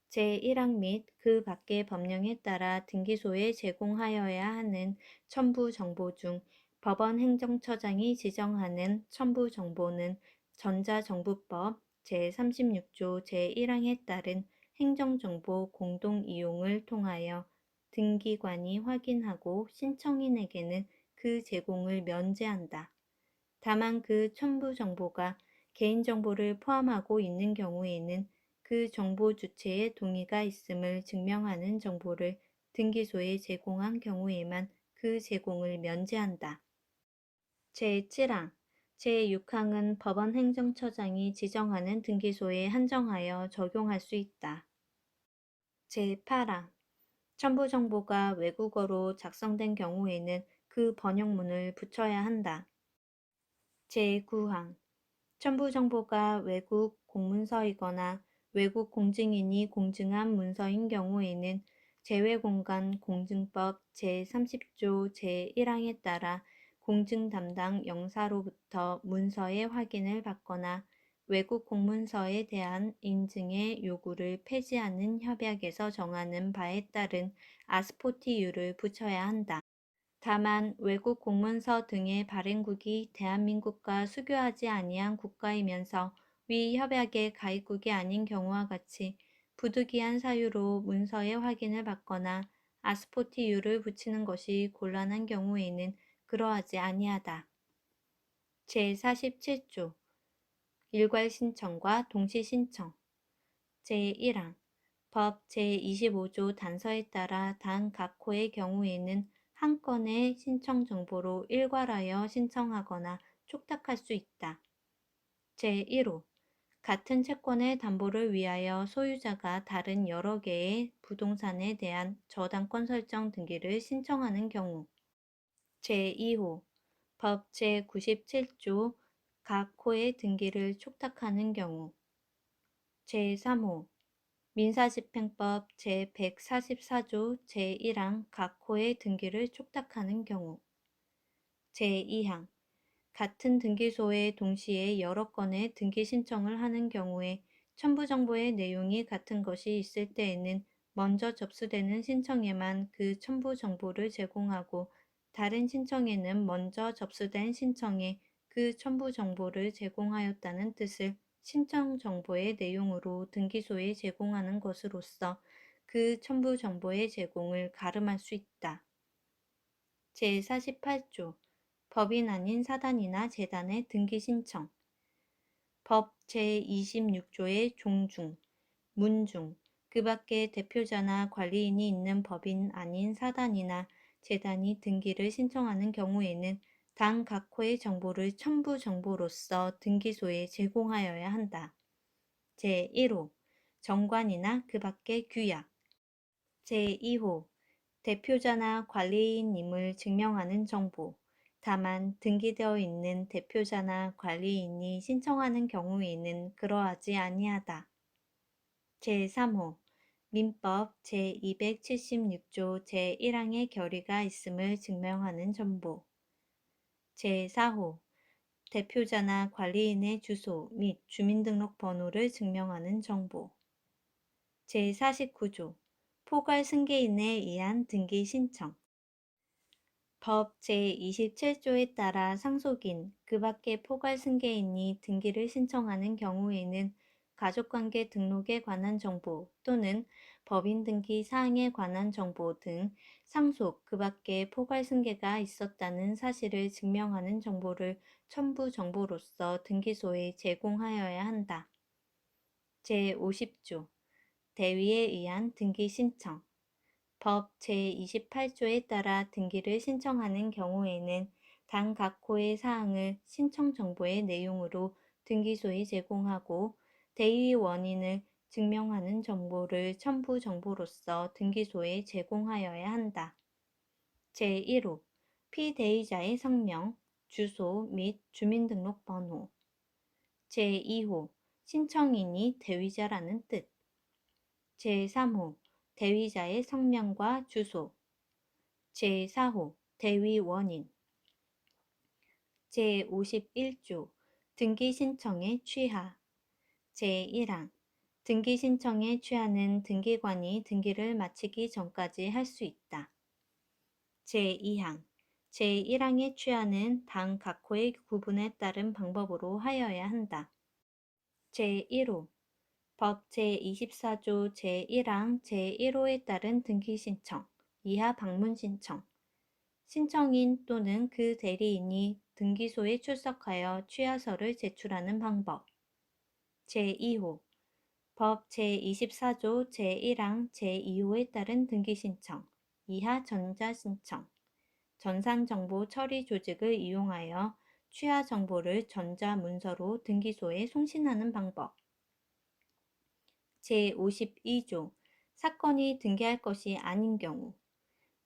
제1항 및 그 밖의 법령에 따라 등기소에 제공하여야 하는 첨부 정보 중 법원 행정처장이 지정하는 첨부 정보는 전자정부법 제36조 제1항에 따른 행정정보 공동이용을 통하여 등기관이 확인하고 신청인에게는 그 제공을 면제한다. 다만 그 첨부 정보가 개인정보를 포함하고 있는 경우에는 그 정보 주체의 동의가 있음을 증명하는 정보를 등기소에 제공한 경우에만 그 제공을 면제한다. 제7항 제6항은 법원 행정처장이 지정하는 등기소에 한정하여 적용할 수 있다. 제8항 첨부 정보가 외국어로 작성된 경우에는 그 번역문을 붙여야 한다. 제9항 첨부 정보가 외국 공문서이거나 외국 공증인이 공증한 문서인 경우에는 제외공간 공증법 제30조 제1항에 따라 공증 담당 영사로부터 문서의 확인을 받거나 외국 공문서에 대한 인증의 요구를 폐지하는 협약에서 정하는 바에 따른 아스포티유를 붙여야 한다. 다만 외국 공문서 등의 발행국이 대한민국과 수교하지 아니한 국가이면서 위 협약의 가입국이 아닌 경우와 같이 부득이한 사유로 문서의 확인을 받거나 아스포티유를 붙이는 것이 곤란한 경우에는 그러하지 아니하다. 제47조 일괄 신청과 동시 신청 제1항 법 제25조 단서에 따라 단 각 호의 경우에는 한 건의 신청 정보로 일괄하여 신청하거나 촉탁할 수 있다. 제1호 같은 채권의 담보를 위하여 소유자가 다른 여러 개의 부동산에 대한 저당권 설정 등기를 신청하는 경우. 제2호 법 제97조 각 호의 등기를 촉탁하는 경우. 제3호 민사집행법 제144조 제1항 각 호의 등기를 촉탁하는 경우. 제2항 같은 등기소에 동시에 여러 건의 등기 신청을 하는 경우에 첨부정보의 내용이 같은 것이 있을 때에는 먼저 접수되는 신청에만 그 첨부정보를 제공하고 다른 신청에는 먼저 접수된 신청에 그 첨부정보를 제공하였다는 뜻을 신청정보의 내용으로 등기소에 제공하는 것으로서 그 첨부정보의 제공을 가름할 수 있다. 제48조 법인 아닌 사단이나 재단의 등기 신청 법 제26조의 종중, 문중, 그 밖에 대표자나 관리인이 있는 법인 아닌 사단이나 재단이 등기를 신청하는 경우에는 당 각 호의 정보를 첨부 정보로서 등기소에 제공하여야 한다. 제1호 정관이나 그 밖의 규약 제2호 대표자나 관리인임을 증명하는 정보 다만 등기되어 있는 대표자나 관리인이 신청하는 경우에는 그러하지 아니하다. 제3호 민법 제276조 제1항의 결의가 있음을 증명하는 정보. 제4호 대표자나 관리인의 주소 및 주민등록번호를 증명하는 정보. 제49조 포괄 승계인에 의한 등기 신청. 법 제27조에 따라 상속인, 그 밖의 포괄 승계인이 등기를 신청하는 경우에는 가족관계 등록에 관한 정보 또는 법인 등기 사항에 관한 정보 등 상속, 그 밖의 포괄 승계가 있었다는 사실을 증명하는 정보를 첨부 정보로서 등기소에 제공하여야 한다. 제50조 대위에 의한 등기 신청. 법 제28조에 따라 등기를 신청하는 경우에는 당 각 호의 사항을 신청 정보의 내용으로 등기소에 제공하고 대의 원인을 증명하는 정보를 첨부 정보로서 등기소에 제공하여야 한다. 제1호 피대의자의 성명, 주소 및 주민등록번호. 제2호 신청인이 대위자라는 뜻. 제3호 대위자의 성명과 주소. 제4호 대위 원인. 제51조 등기 신청의 취하. 제1항 등기 신청의 취하는 등기관이 등기를 마치기 전까지 할 수 있다. 제2항 제1항의 취하는 당 각 호의 구분에 따른 방법으로 하여야 한다. 제1호 법 제24조 제1항 제1호에 따른 등기 신청, 이하 방문 신청. 신청인 또는 그 대리인이 등기소에 출석하여 취하서를 제출하는 방법. 제2호 법 제24조 제1항 제2호에 따른 등기 신청, 이하 전자신청. 전산정보 처리 조직을 이용하여 취하 정보를 전자문서로 등기소에 송신하는 방법. 제52조 사건이 등기할 것이 아닌 경우.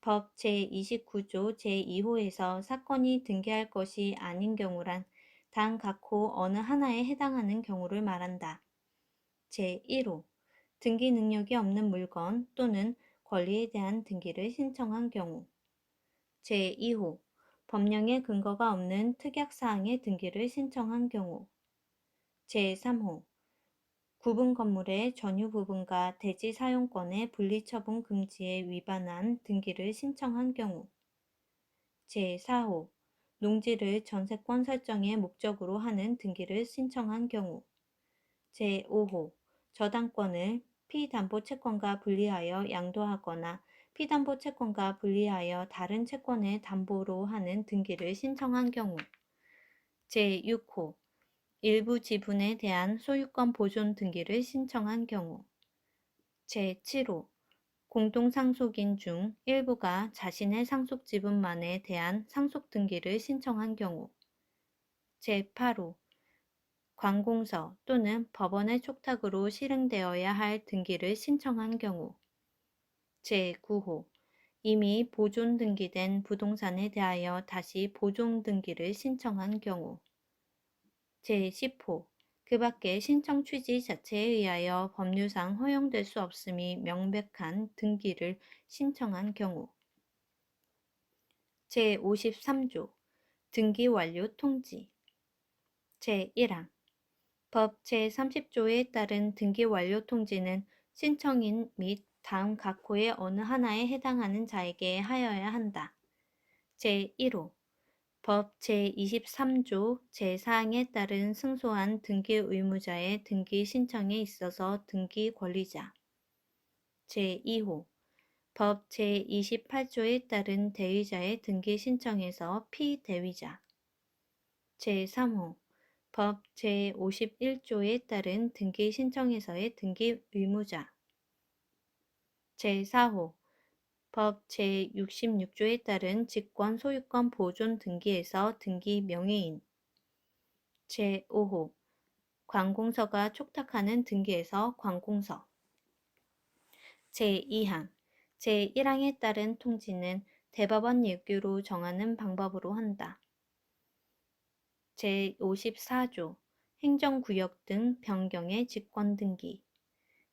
법 제29조 제2호에서 사건이 등기할 것이 아닌 경우란 당 각 호 어느 하나에 해당하는 경우를 말한다. 제1호 등기 능력이 없는 물건 또는 권리에 대한 등기를 신청한 경우. 제2호 법령에 근거가 없는 특약사항의 등기를 신청한 경우. 제3호 구분 건물의 전유 부분과 대지 사용권의 분리처분 금지에 위반한 등기를 신청한 경우. 제4호 농지를 전세권 설정의 목적으로 하는 등기를 신청한 경우. 제5호 저당권을 피담보채권과 분리하여 양도하거나 피담보채권과 분리하여 다른 채권의 담보로 하는 등기를 신청한 경우. 제6호 일부 지분에 대한 소유권 보존 등기를 신청한 경우. 제7호 공동상속인 중 일부가 자신의 상속 지분만에 대한 상속 등기를 신청한 경우. 제8호 관공서 또는 법원의 촉탁으로 실행되어야 할 등기를 신청한 경우. 제9호 이미 보존 등기된 부동산에 대하여 다시 보존 등기를 신청한 경우. 제10호 그 밖의 신청 취지 자체에 의하여 법률상 허용될 수 없음이 명백한 등기를 신청한 경우. 제53조 등기 완료 통지. 제1항 법 제30조에 따른 등기 완료 통지는 신청인 및 다음 각 호의 어느 하나에 해당하는 자에게 하여야 한다. 제1호 법 제23조 제4항에 따른 승소한 등기 의무자의 등기 신청에 있어서 등기 권리자. 제2호 법 제28조에 따른 대위자의 등기 신청에서 피대위자. 제3호 법 제51조에 따른 등기 신청에서의 등기 의무자. 제4호 법 제66조에 따른 직권 소유권 보존 등기에서 등기 명예인. 제5호 관공서가 촉탁하는 등기에서 관공서. 제2항 제1항에 따른 통지는 대법원 예규로 정하는 방법으로 한다. 제54조 행정구역 등 변경의 직권 등기.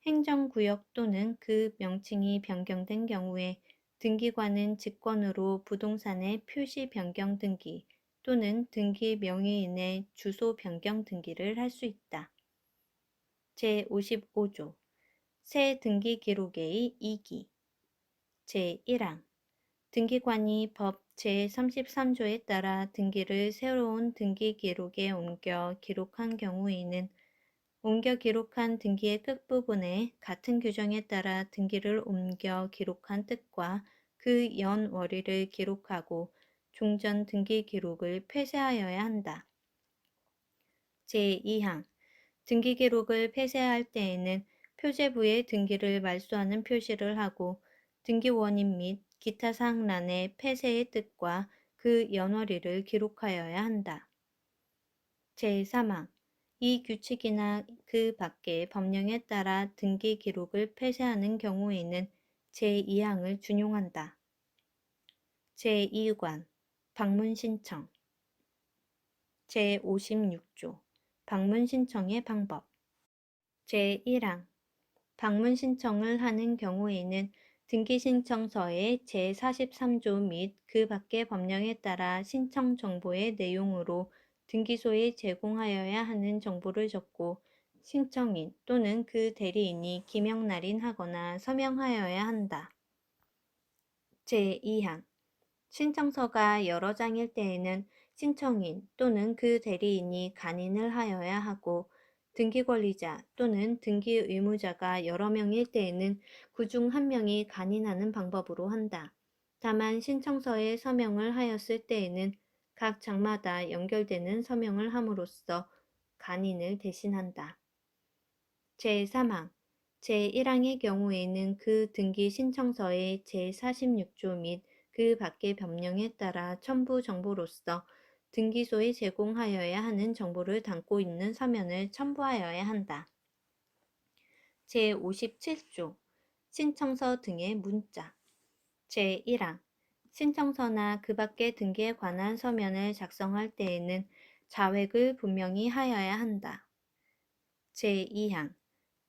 행정구역 또는 그 명칭이 변경된 경우에 등기관은 직권으로 부동산의 표시 변경 등기 또는 등기 명의인의 주소 변경 등기를 할 수 있다. 제55조 새 등기 기록의 이기. 제1항 등기관이 법 제33조에 따라 등기를 새로운 등기 기록에 옮겨 기록한 경우에는 옮겨 기록한 등기의 끝부분에 같은 규정에 따라 등기를 옮겨 기록한 뜻과 그 연월일을 기록하고 종전 등기 기록을 폐쇄하여야 한다. 제2항 등기 기록을 폐쇄할 때에는 표제부에 등기를 말소하는 표시를 하고 등기 원인 및 기타 사항란에 폐쇄의 뜻과 그 연월일을 기록하여야 한다. 제3항 이 규칙이나 그 밖의 법령에 따라 등기 기록을 폐쇄하는 경우에는 제2항을 준용한다. 제2관 방문 신청. 제56조 방문 신청의 방법. 제1항 방문 신청을 하는 경우에는 등기신청서의 제43조 및 그 밖의 법령에 따라 신청 정보의 내용으로 등기소에 제공하여야 하는 정보를 적고 신청인 또는 그 대리인이 기명 날인하거나 서명하여야 한다. 제2항 신청서가 여러 장일 때에는 신청인 또는 그 대리인이 간인을 하여야 하고 등기권리자 또는 등기 의무자가 여러 명일 때에는 그중 한 명이 간인하는 방법으로 한다. 다만 신청서에 서명을 하였을 때에는 각 장마다 연결되는 서명을 함으로써 간인을 대신한다. 제3항 제1항의 경우에는 그 등기 신청서의 제46조 및 그 밖의 법령에 따라 첨부 정보로서 등기소에 제공하여야 하는 정보를 담고 있는 서면을 첨부하여야 한다. 제57조 신청서 등의 문자. 제1항 신청서나 그 밖의 등기에 관한 서면을 작성할 때에는 자획을 분명히 하여야 한다. 제2항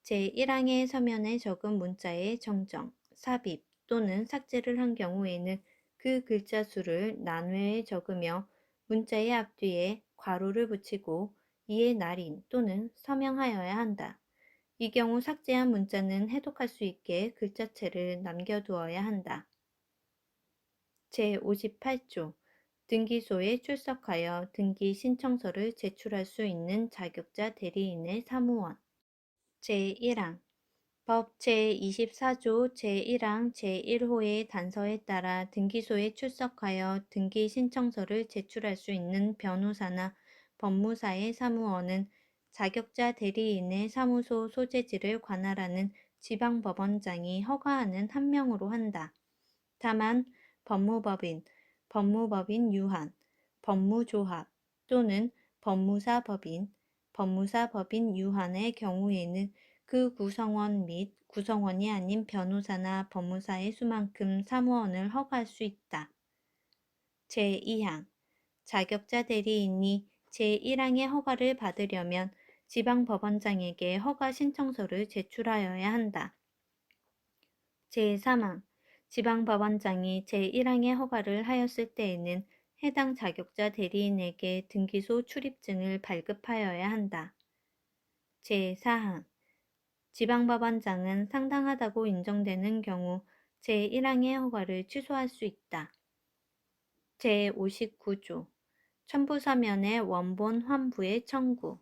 제1항의 서면에 적은 문자의 정정, 삽입 또는 삭제를 한 경우에는 그 글자 수를 난회에 적으며 문자의 앞뒤에 괄호를 붙이고 이에 날인 또는 서명하여야 한다. 이 경우 삭제한 문자는 해독할 수 있게 글자체를 남겨두어야 한다. 제58조 등기소에 출석하여 등기 신청서를 제출할 수 있는 자격자 대리인의 사무원. 제1항 법 제24조 제1항 제1호의 단서에 따라 등기소에 출석하여 등기 신청서를 제출할 수 있는 변호사나 법무사의 사무원은 자격자 대리인의 사무소 소재지를 관할하는 지방법원장이 허가하는 한 명으로 한다. 다만 법무법인, 법무법인 유한, 법무조합 또는 법무사법인, 법무사법인 유한의 경우에는 그 구성원 및 구성원이 아닌 변호사나 법무사의 수만큼 사무원을 허가할 수 있다. 제2항 자격자 대리인이 제1항의 허가를 받으려면 지방법원장에게 허가 신청서를 제출하여야 한다. 제3항 지방법원장이 제1항의 허가를 하였을 때에는 해당 자격자 대리인에게 등기소 출입증을 발급하여야 한다. 제4항 지방법원장은 상당하다고 인정되는 경우 제1항의 허가를 취소할 수 있다. 제59조 첨부서면의 원본 환부의 청구.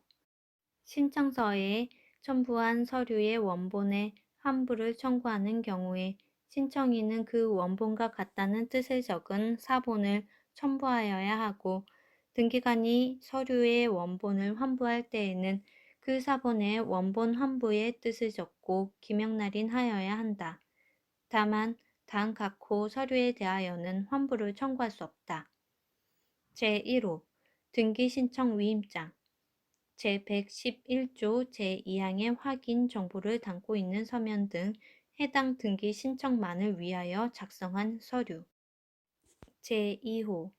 신청서에 첨부한 서류의 원본의 환부를 청구하는 경우에 신청인은 그 원본과 같다는 뜻을 적은 사본을 첨부하여야 하고 등기관이 서류의 원본을 환부할 때에는 그 사본에 원본 환부의 뜻을 적고 기명날인하여야 한다. 다만 단 각호 서류에 대하여는 환부를 청구할 수 없다. 제1호 등기 신청 위임장. 제111조 제2항의 확인 정보를 담고 있는 서면 등 해당 등기 신청만을 위하여 작성한 서류. 제2호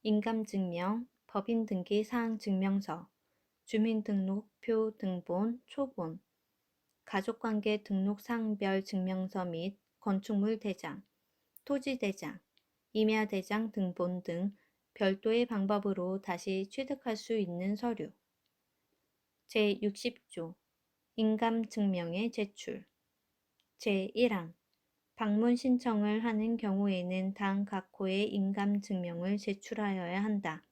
인감증명, 법인등기 사항증명서, 주민등록표 등본, 초본, 가족관계 등록사항별 증명서 및 건축물 대장, 토지 대장, 임야 대장 등본 등 별도의 방법으로 다시 취득할 수 있는 서류. 제60조 인감증명의 제출. 제1항 방문 신청을 하는 경우에는 당 각 호의 인감증명을 제출하여야 한다.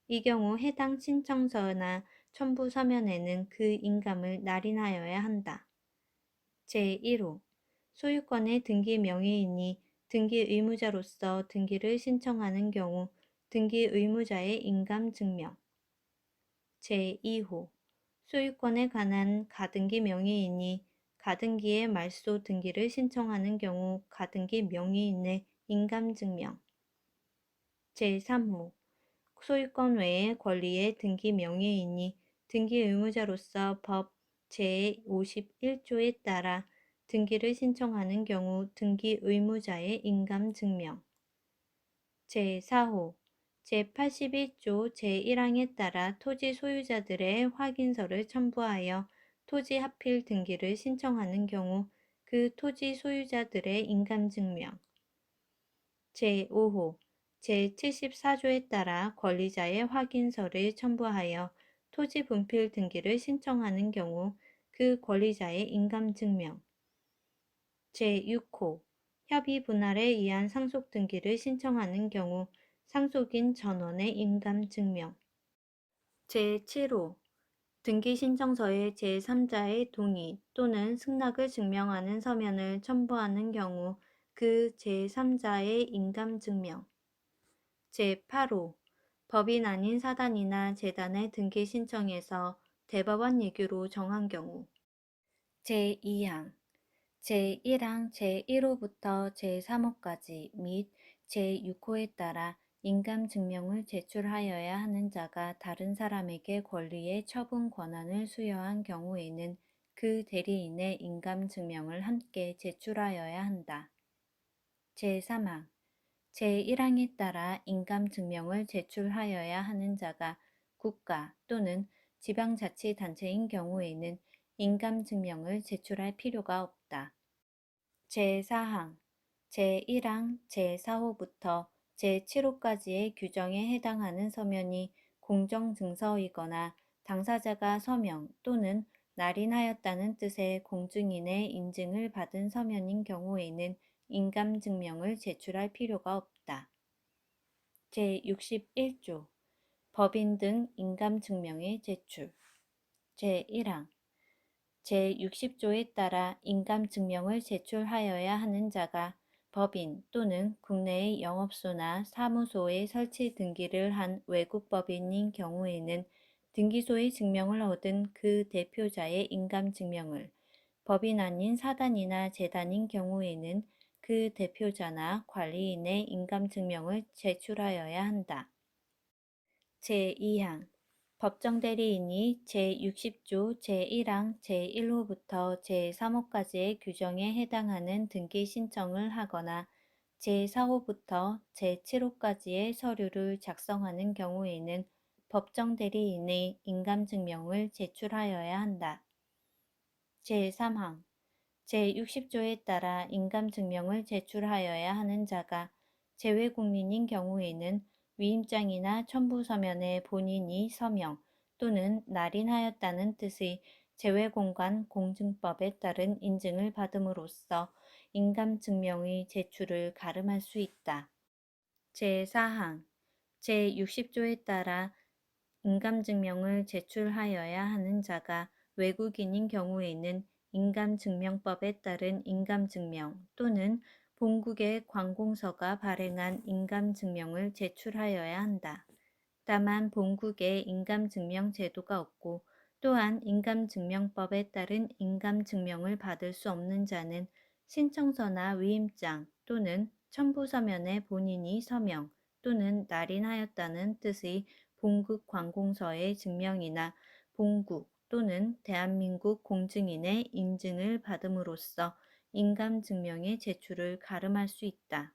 이 경우 해당 신청서나 첨부 서면에는 그 인감을 날인하여야 한다. 제1호 소유권의 등기 명의인이 등기 의무자로서 등기를 신청하는 경우 등기 의무자의 인감증명. 제2호 소유권에 관한 가등기 명의인이 가등기의 말소 등기를 신청하는 경우 가등기 명의인의 인감증명. 제3호 소유권 외의 권리의 등기 명의인이 등기 의무자로서 법 제51조에 따라 등기를 신청하는 경우 등기 의무자의 인감증명. 제4호 제81조 제1항에 따라 토지 소유자들의 확인서를 첨부하여 토지 하필 등기를 신청하는 경우 그 토지 소유자들의 인감증명. 제5호 제74조에 따라 권리자의 확인서를 첨부하여 토지 분필 등기를 신청하는 경우 그 권리자의 인감증명. 제6호 협의 분할에 의한 상속 등기를 신청하는 경우 상속인 전원의 인감증명. 제7호 등기 신청서에 제3자의 동의 또는 승낙을 증명하는 서면을 첨부하는 경우 그 제3자의 인감증명. 제8호 법인 아닌 사단이나 재단의 등기 신청에서 대법원 예규로 정한 경우. 제2항 제1항 제1호부터 제3호까지 및 제6호에 따라 인감증명을 제출하여야 하는 자가 다른 사람에게 권리의 처분 권한을 수여한 경우에는 그 대리인의 인감증명을 함께 제출하여야 한다. 제3항 제1항에 따라 인감증명을 제출하여야 하는 자가 국가 또는 지방자치단체인 경우에는 인감증명을 제출할 필요가 없다. 제4항 제1항 제4호부터 제7호까지의 규정에 해당하는 서면이 공정증서이거나 당사자가 서명 또는 날인하였다는 뜻의 공증인의 인증을 받은 서면인 경우에는 인감증명을 제출할 필요가 없다. 제61조 법인 등 인감증명의 제출. 제1항 제60조에 따라 인감증명을 제출하여야 하는 자가 법인 또는 국내의 영업소나 사무소에 설치 등기를 한 외국 법인인 경우에는 등기소의 증명을 얻은 그 대표자의 인감증명을, 법인 아닌 사단이나 재단인 경우에는 그 대표자나 관리인의 인감증명을 제출하여야 한다. 제2항 법정대리인이 제60조 제1항 제1호부터 제3호까지의 규정에 해당하는 등기 신청을 하거나 제4호부터 제7호까지의 서류를 작성하는 경우에는 법정대리인의 인감증명을 제출하여야 한다. 제3항 제60조에 따라 인감증명을 제출하여야 하는 자가 재외국민인 경우에는 위임장이나 첨부서면에 본인이 서명 또는 날인하였다는 뜻의 재외공간 공증법에 따른 인증을 받음으로써 인감증명의 제출을 가름할 수 있다. 제4항 제60조에 따라 인감증명을 제출하여야 하는 자가 외국인인 경우에는 인감증명법에 따른 인감증명 또는 본국의 관공서가 발행한 인감증명을 제출하여야 한다. 다만 본국에 인감증명 제도가 없고 또한 인감증명법에 따른 인감증명을 받을 수 없는 자는 신청서나 위임장 또는 첨부서면에 본인이 서명 또는 날인하였다는 뜻의 본국 관공서의 증명이나 본국 또는 대한민국 공증인의 인증을 받음으로써 인감증명의 제출을 가름할 수 있다.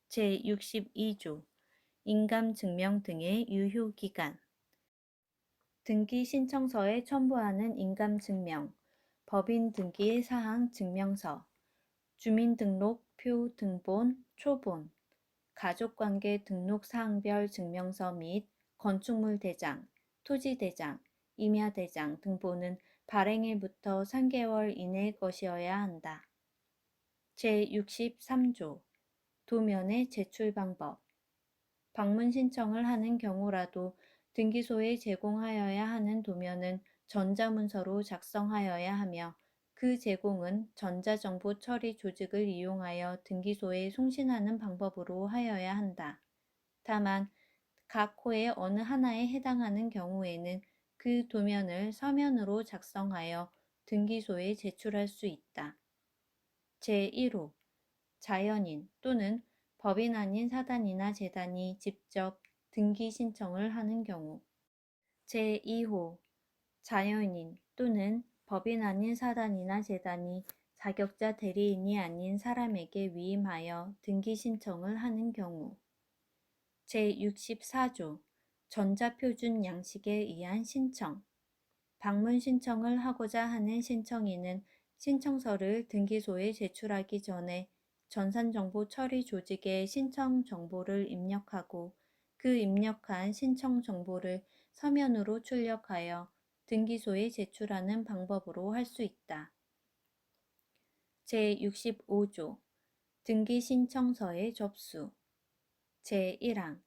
제62조 인감증명 등의 유효기간 등기 신청서에 첨부하는 인감증명, 법인 등기 사항 증명서, 주민등록표 등본, 초본, 가족관계 등록 사항별 증명서 및 건축물 대장, 토지 대장, 임야 대장 등본은 발행일부터 3개월 이내 것이어야 한다. 제63조 도면의 제출 방법 방문 신청을 하는 경우라도 등기소에 제공하여야 하는 도면은 전자문서로 작성하여야 하며 그 제공은 전자정보 처리 조직을 이용하여 등기소에 송신하는 방법으로 하여야 한다. 다만 각 호의 어느 하나에 해당하는 경우에는 그 도면을 서면으로 작성하여 등기소에 제출할 수 있다. 제1호 자연인 또는 법인 아닌 사단이나 재단이 직접 등기 신청을 하는 경우 제2호 자연인 또는 법인 아닌 사단이나 재단이 자격자 대리인이 아닌 사람에게 위임하여 등기 신청을 하는 경우 제64조 전자표준 양식에 의한 신청 방문 신청을 하고자 하는 신청인은 신청서를 등기소에 제출하기 전에 전산정보 처리 조직에 신청 정보를 입력하고 그 입력한 신청 정보를 서면으로 출력하여 등기소에 제출하는 방법으로 할 수 있다. 제65조 등기신청서의 접수 제1항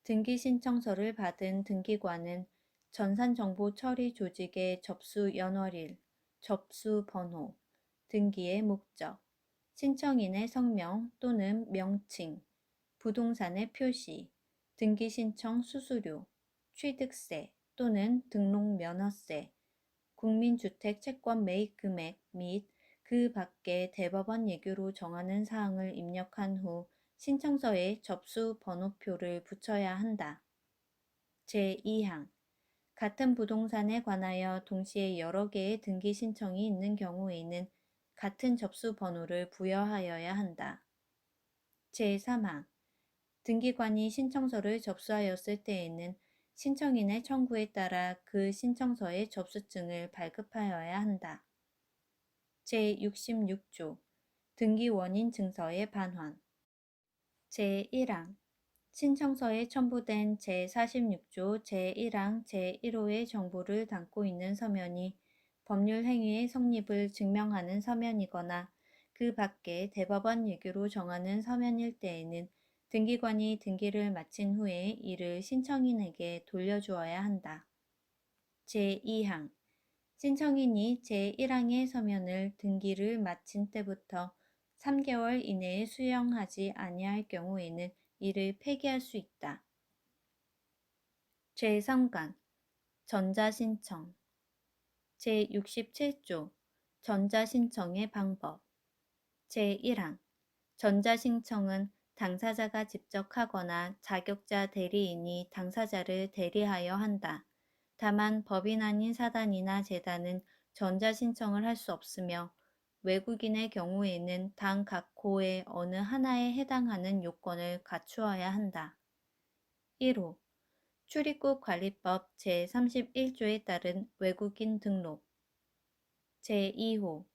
등기신청서를 받은 등기관은 전산정보 처리 조직의 접수 연월일, 접수 번호, 등기의 목적, 신청인의 성명 또는 명칭, 부동산의 표시, 등기신청 수수료, 취득세 또는 등록면허세, 국민주택 채권 매입 금액 및 그 밖의 대법원 예규로 정하는 사항을 입력한 후 신청서에 접수 번호표를 붙여야 한다. 제2항 같은 부동산에 관하여 동시에 여러 개의 등기 신청이 있는 경우에는 같은 접수 번호를 부여하여야 한다. 제3항 등기관이 신청서를 접수하였을 때에는 신청인의 청구에 따라 그 신청서의 접수증을 발급하여야 한다. 제66조 등기 원인 증서의 반환 제1항 신청서에 첨부된 제46조 제1항 제1호의 정보를 담고 있는 서면이 법률 행위의 성립을 증명하는 서면이거나 그 밖에 대법원 예규로 정하는 서면일 때에는 등기관이 등기를 마친 후에 이를 신청인에게 돌려주어야 한다. 제2항 신청인이 제1항의 서면을 등기를 마친 때부터 3개월 이내에 수령하지 아니할 경우에는 이를 폐기할 수 있다. 제3관 전자신청 제67조 전자신청의 방법 제1항 전자신청은 당사자가 직접 하거나 자격자 대리인이 당사자를 대리하여 한다. 다만 법인 아닌 사단이나 재단은 전자신청을 할 수 없으며 외국인의 경우에는 당 각 호의 어느 하나에 해당하는 요건을 갖추어야 한다. 1호 출입국 관리법 제31조에 따른 외국인 등록 제2호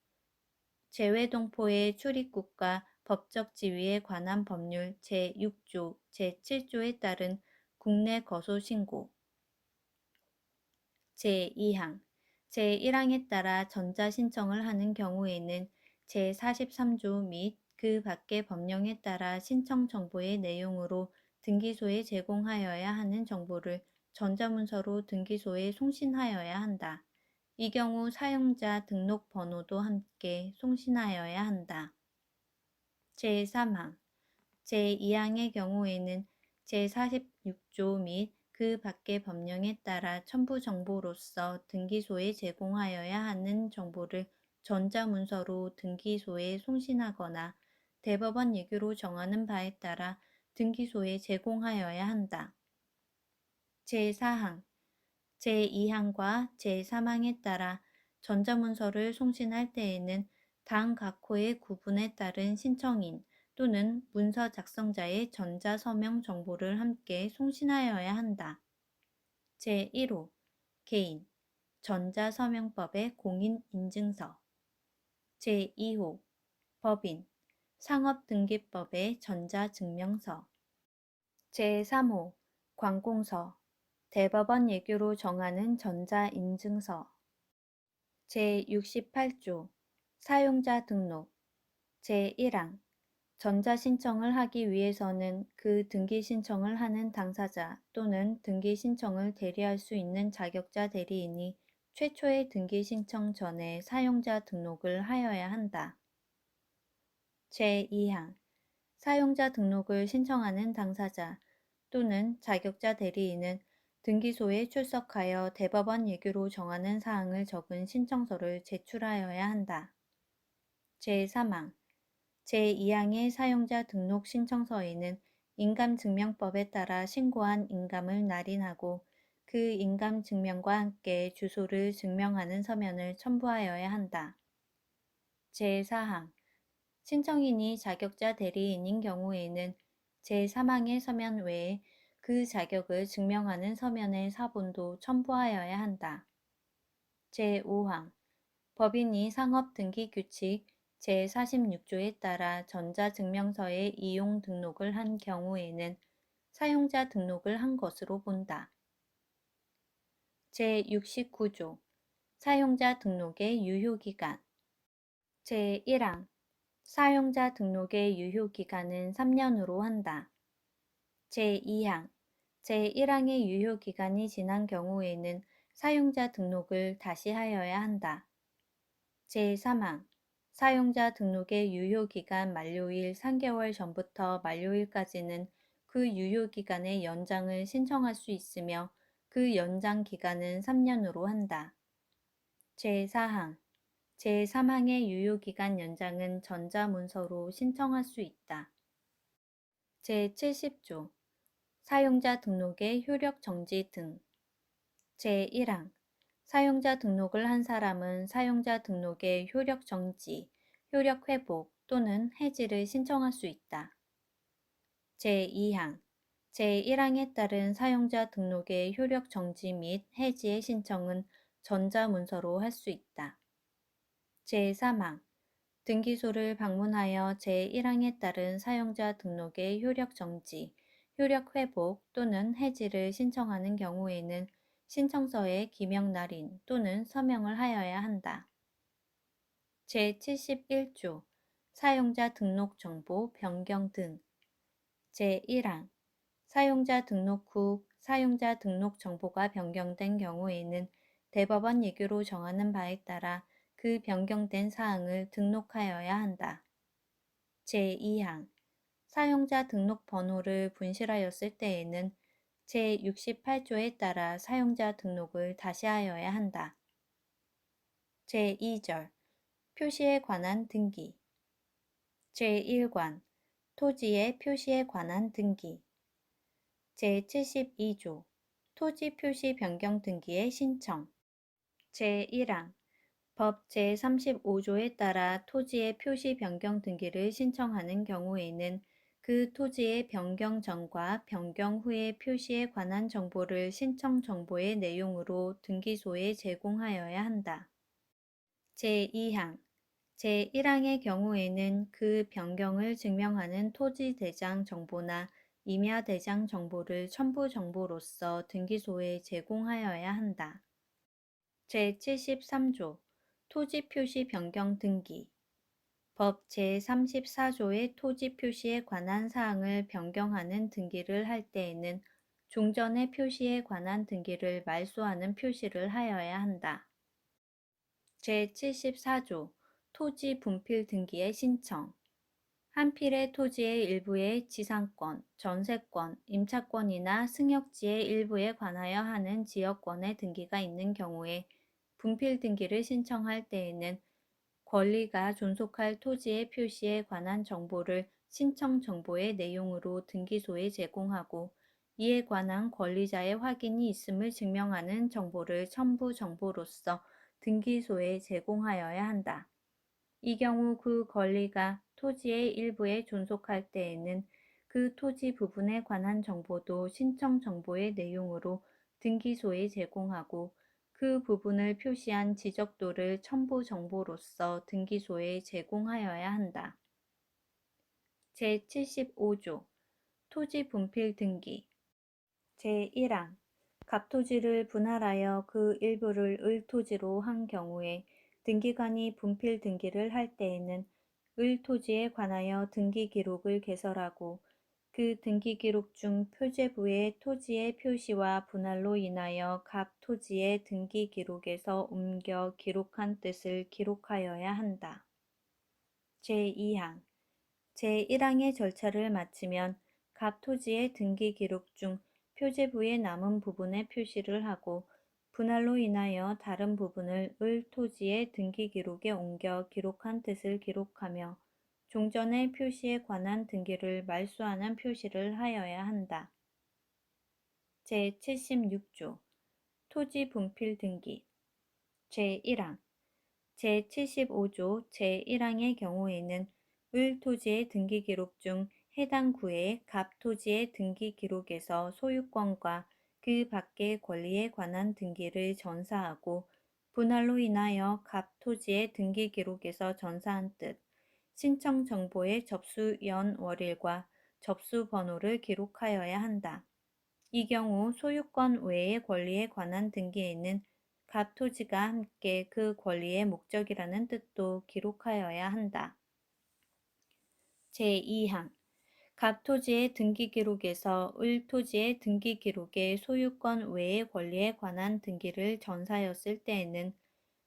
재외동포의 출입국과 법적 지위에 관한 법률 제6조, 제7조에 따른 국내 거소 신고 제2항 제1항에 따라 전자신청을 하는 경우에는 제43조 및 그 밖의 법령에 따라 신청 정보의 내용으로 등기소에 제공하여야 하는 정보를 전자문서로 등기소에 송신하여야 한다. 이 경우 사용자 등록 번호도 함께 송신하여야 한다. 제3항 제2항의 경우에는 제46조 및 그 밖의 법령에 따라 첨부 정보로서 등기소에 제공하여야 하는 정보를 전자문서로 등기소에 송신하거나 대법원 예규로 정하는 바에 따라 등기소에 제공하여야 한다. 제4항 제2항과 제3항에 따라 전자문서를 송신할 때에는 당 각 호의 구분에 따른 신청인 또는 문서 작성자의 전자서명 정보를 함께 송신하여야 한다. 제1호 개인 전자서명법의 공인인증서 제2호 법인 상업등기법의 전자증명서 제3호 관공서 대법원 예규로 정하는 전자인증서 제68조 사용자 등록 제1항 전자신청을 하기 위해서는 그 등기 신청을 하는 당사자 또는 등기 신청을 대리할 수 있는 자격자 대리인이 최초의 등기 신청 전에 사용자 등록을 하여야 한다. 제2항 사용자 등록을 신청하는 당사자 또는 자격자 대리인은 등기소에 출석하여 대법원 예규로 정하는 사항을 적은 신청서를 제출하여야 한다. 제3항 제2항의 사용자 등록 신청서에는 인감증명법에 따라 신고한 인감을 날인하고 그 인감증명과 함께 주소를 증명하는 서면을 첨부하여야 한다. 제4항 신청인이 자격자 대리인인 경우에는 제3항의 서면 외에 그 자격을 증명하는 서면의 사본도 첨부하여야 한다. 제5항 법인이 상업등기규칙 제46조에 따라 전자증명서의 이용 등록을 한 경우에는 사용자 등록을 한 것으로 본다. 제69조 사용자 등록의 유효기간 제1항 사용자 등록의 유효기간은 3년으로 한다. 제2항 제1항의 유효기간이 지난 경우에는 사용자 등록을 다시 하여야 한다. 제3항 사용자 등록의 유효기간 만료일 3개월 전부터 만료일까지는 그 유효기간의 연장을 신청할 수 있으며 그 연장 기간은 3년으로 한다. 제4항 제3항의 유효기간 연장은 전자문서로 신청할 수 있다. 제70조 사용자 등록의 효력 정지 등 제1항 사용자 등록을 한 사람은 사용자 등록의 효력 정지, 효력 회복 또는 해지를 신청할 수 있다. 제2항 제1항에 따른 사용자 등록의 효력 정지 및 해지의 신청은 전자문서로 할 수 있다. 제3항 등기소를 방문하여 제1항에 따른 사용자 등록의 효력 정지, 효력 회복 또는 해지를 신청하는 경우에는 신청서에 기명 날인 또는 서명을 하여야 한다. 제71조 사용자 등록 정보 변경 등 제1항 사용자 등록 후 사용자 등록 정보가 변경된 경우에는 대법원 예규로 정하는 바에 따라 그 변경된 사항을 등록하여야 한다. 제2항 사용자 등록 번호를 분실하였을 때에는 제68조에 따라 사용자 등록을 다시 하여야 한다. 제2절 표시에 관한 등기 제1관 토지의 표시에 관한 등기 제72조 토지 표시 변경 등기의 신청 제1항 법 제35조에 따라 토지의 표시 변경 등기를 신청하는 경우에는 그 토지의 변경 전과 변경 후의 표시에 관한 정보를 신청 정보의 내용으로 등기소에 제공하여야 한다. 제2항 제1항의 경우에는 그 변경을 증명하는 토지 대장 정보나 임야 대장 정보를 첨부 정보로서 등기소에 제공하여야 한다. 제73조 토지 표시 변경 등기 법 제34조의 토지 표시에 관한 사항을 변경하는 등기를 할 때에는 종전의 표시에 관한 등기를 말소하는 표시를 하여야 한다. 제74조 토지 분필 등기의 신청 한 필의 토지의 일부의 지상권, 전세권, 임차권이나 승역지의 일부에 관하여 하는 지역권의 등기가 있는 경우에 분필 등기를 신청할 때에는 권리가 존속할 토지의 표시에 관한 정보를 신청 정보의 내용으로 등기소에 제공하고 이에 관한 권리자의 확인이 있음을 증명하는 정보를 첨부 정보로서 등기소에 제공하여야 한다. 이 경우 그 권리가 토지의 일부에 존속할 때에는 그 토지 부분에 관한 정보도 신청 정보의 내용으로 등기소에 제공하고 그 부분을 표시한 지적도를 첨부 정보로서 등기소에 제공하여야 한다. 제75조 토지 분필 등기 제1항 갑토지를 분할하여 그 일부를 을토지로 한 경우에 등기관이 분필 등기를 할 때에는 을토지에 관하여 등기 기록을 개설하고 그 등기 기록 중 표제부의 토지의 표시와 분할로 인하여 갑토지의 등기 기록에서 옮겨 기록한 뜻을 기록하여야 한다. 제2항 제1항의 절차를 마치면 갑토지의 등기 기록 중 표제부의 남은 부분에 표시를 하고 분할로 인하여 다른 부분을 을토지의 등기 기록에 옮겨 기록한 뜻을 기록하며 종전의 표시에 관한 등기를 말소하는 표시를 하여야 한다. 제76조 토지 분필 등기 제1항 제75조 제1항의 경우에는 을토지의 등기 기록 중 해당 구의 갑토지의 등기 기록에서 소유권과 그 밖의 권리에 관한 등기를 전사하고 분할로 인하여 갑토지의 등기 기록에서 전사한 뜻, 신청 정보의 접수 연월일과 접수 번호를 기록하여야 한다. 이 경우 소유권 외의 권리에 관한 등기에는 갑토지가 함께 그 권리의 목적이라는 뜻도 기록하여야 한다. 제2항 갑토지의 등기 기록에서 을토지의 등기 기록에 소유권 외의 권리에 관한 등기를 전사하였을 때에는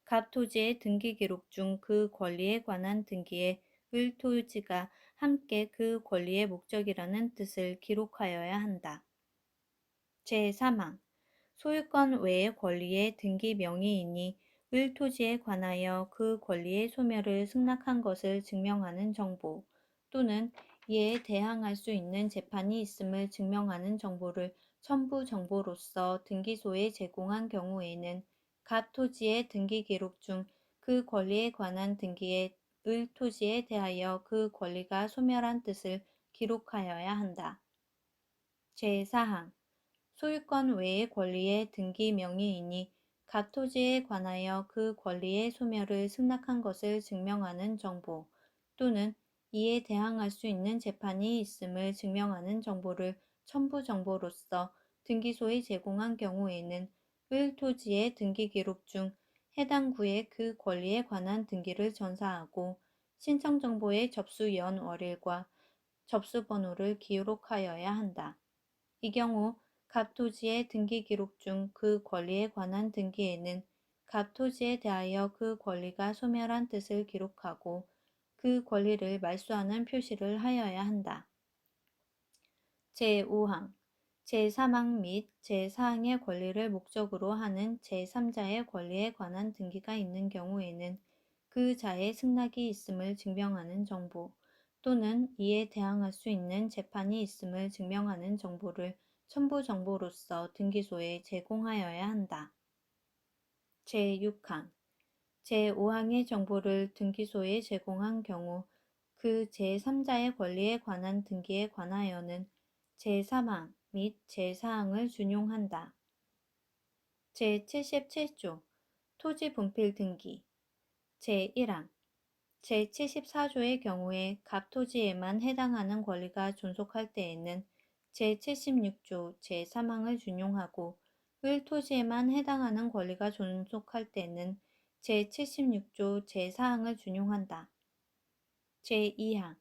갑토지의 등기 기록 중 그 권리에 관한 등기에 을토지가 함께 그 권리의 목적이라는 뜻을 기록하여야 한다. 제3항 소유권 외의 권리의 등기 명의인이 을토지에 관하여 그 권리의 소멸을 승낙한 것을 증명하는 정보 또는 이에 대항할 수 있는 재판이 있음을 증명하는 정보를 첨부 정보로서 등기소에 제공한 경우에는 갑토지의 등기 기록 중 그 권리에 관한 등기에 을토지에 대하여 그 권리가 소멸한 뜻을 기록하여야 한다. 제4항 소유권 외의 권리의 등기 명의인이 갑토지에 관하여 그 권리의 소멸을 승낙한 것을 증명하는 정보 또는 이에 대항할 수 있는 재판이 있음을 증명하는 정보를 첨부 정보로서 등기소에 제공한 경우에는 을토지의 등기 기록 중 해당 구의 그 권리에 관한 등기를 전사하고 신청 정보의 접수 연월일과 접수 번호를 기록하여야 한다. 이 경우 갑토지의 등기 기록 중 그 권리에 관한 등기에는 갑토지에 대하여 그 권리가 소멸한 뜻을 기록하고 그 권리를 말소하는 표시를 하여야 한다. 제5항 제3항 및 제4항의 권리를 목적으로 하는 제3자의 권리에 관한 등기가 있는 경우에는 그 자의 승낙이 있음을 증명하는 정보 또는 이에 대항할 수 있는 재판이 있음을 증명하는 정보를 첨부 정보로서 등기소에 제공하여야 한다. 제6항 제5항의 정보를 등기소에 제공한 경우 그 제3자의 권리에 관한 등기에 관하여는 제3항 및 제4항을 준용한다. 제77조 토지 분필 등기 제1항 제74조의 경우에 갑토지에만 해당하는 권리가 존속할 때에는 제76조 제3항을 준용하고 을토지에만 해당하는 권리가 존속할 때는 제76조 제4항을 준용한다. 제2항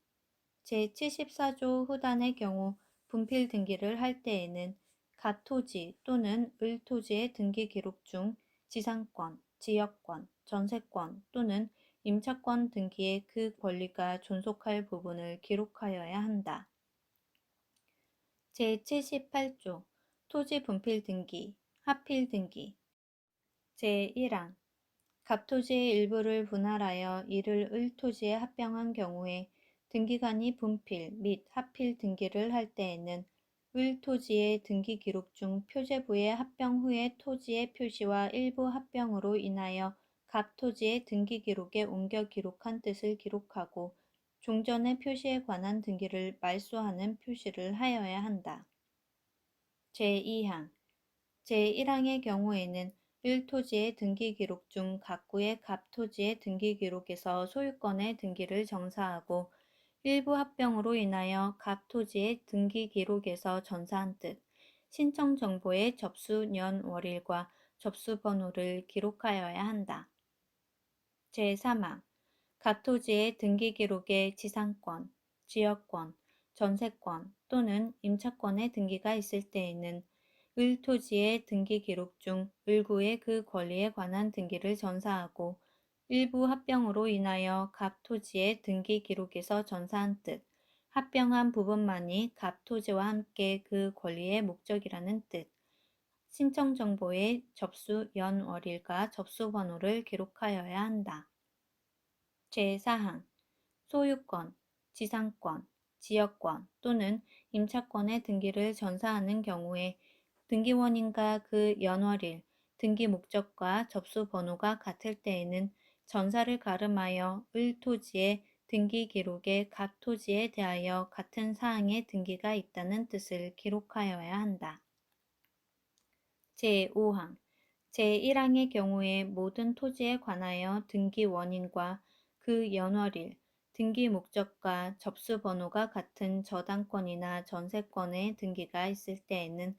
제74조 후단의 경우 분필 등기를 할 때에는 갑토지 또는 을토지의 등기 기록 중 지상권, 지역권, 전세권 또는 임차권 등기에 그 권리가 존속할 부분을 기록하여야 한다. 제78조 토지 분필 등기, 하필 등기 제1항 갑토지의 일부를 분할하여 이를 을토지에 합병한 경우에 등기관이 분필 및 하필 등기를 할 때에는 을토지의 등기 기록 중 표제부의 합병 후의 토지의 표시와 일부 합병으로 인하여 갑토지의 등기 기록에 옮겨 기록한 뜻을 기록하고 종전의 표시에 관한 등기를 말소하는 표시를 하여야 한다. 제2항 제1항의 경우에는 일토지의 등기기록 중 각구의 갑토지의 등기기록에서 소유권의 등기를 정사하고 일부 합병으로 인하여 갑토지의 등기기록에서 전사한 뜻, 신청정보의 접수년 월일과 접수번호를 기록하여야 한다. 제3항 갑토지의 등기기록에 지상권, 지역권, 전세권 또는 임차권의 등기가 있을 때에는 을토지의 등기기록 중 을구의 그 권리에 관한 등기를 전사하고 일부 합병으로 인하여 갑토지의 등기기록에서 전사한 뜻, 합병한 부분만이 갑토지와 함께 그 권리의 목적이라는 뜻, 신청정보의 접수 연월일과 접수번호를 기록하여야 한다. 제4항 소유권, 지상권, 지역권 또는 임차권의 등기를 전사하는 경우에 등기원인과 그 연월일, 등기 목적과 접수 번호가 같을 때에는 전사를 가름하여 을토지의 등기 기록에 갑토지에 대하여 같은 사항의 등기가 있다는 뜻을 기록하여야 한다. 제5항 제1항의 경우에 모든 토지에 관하여 등기 원인과 그 연월일, 등기 목적과 접수 번호가 같은 저당권이나 전세권의 등기가 있을 때에는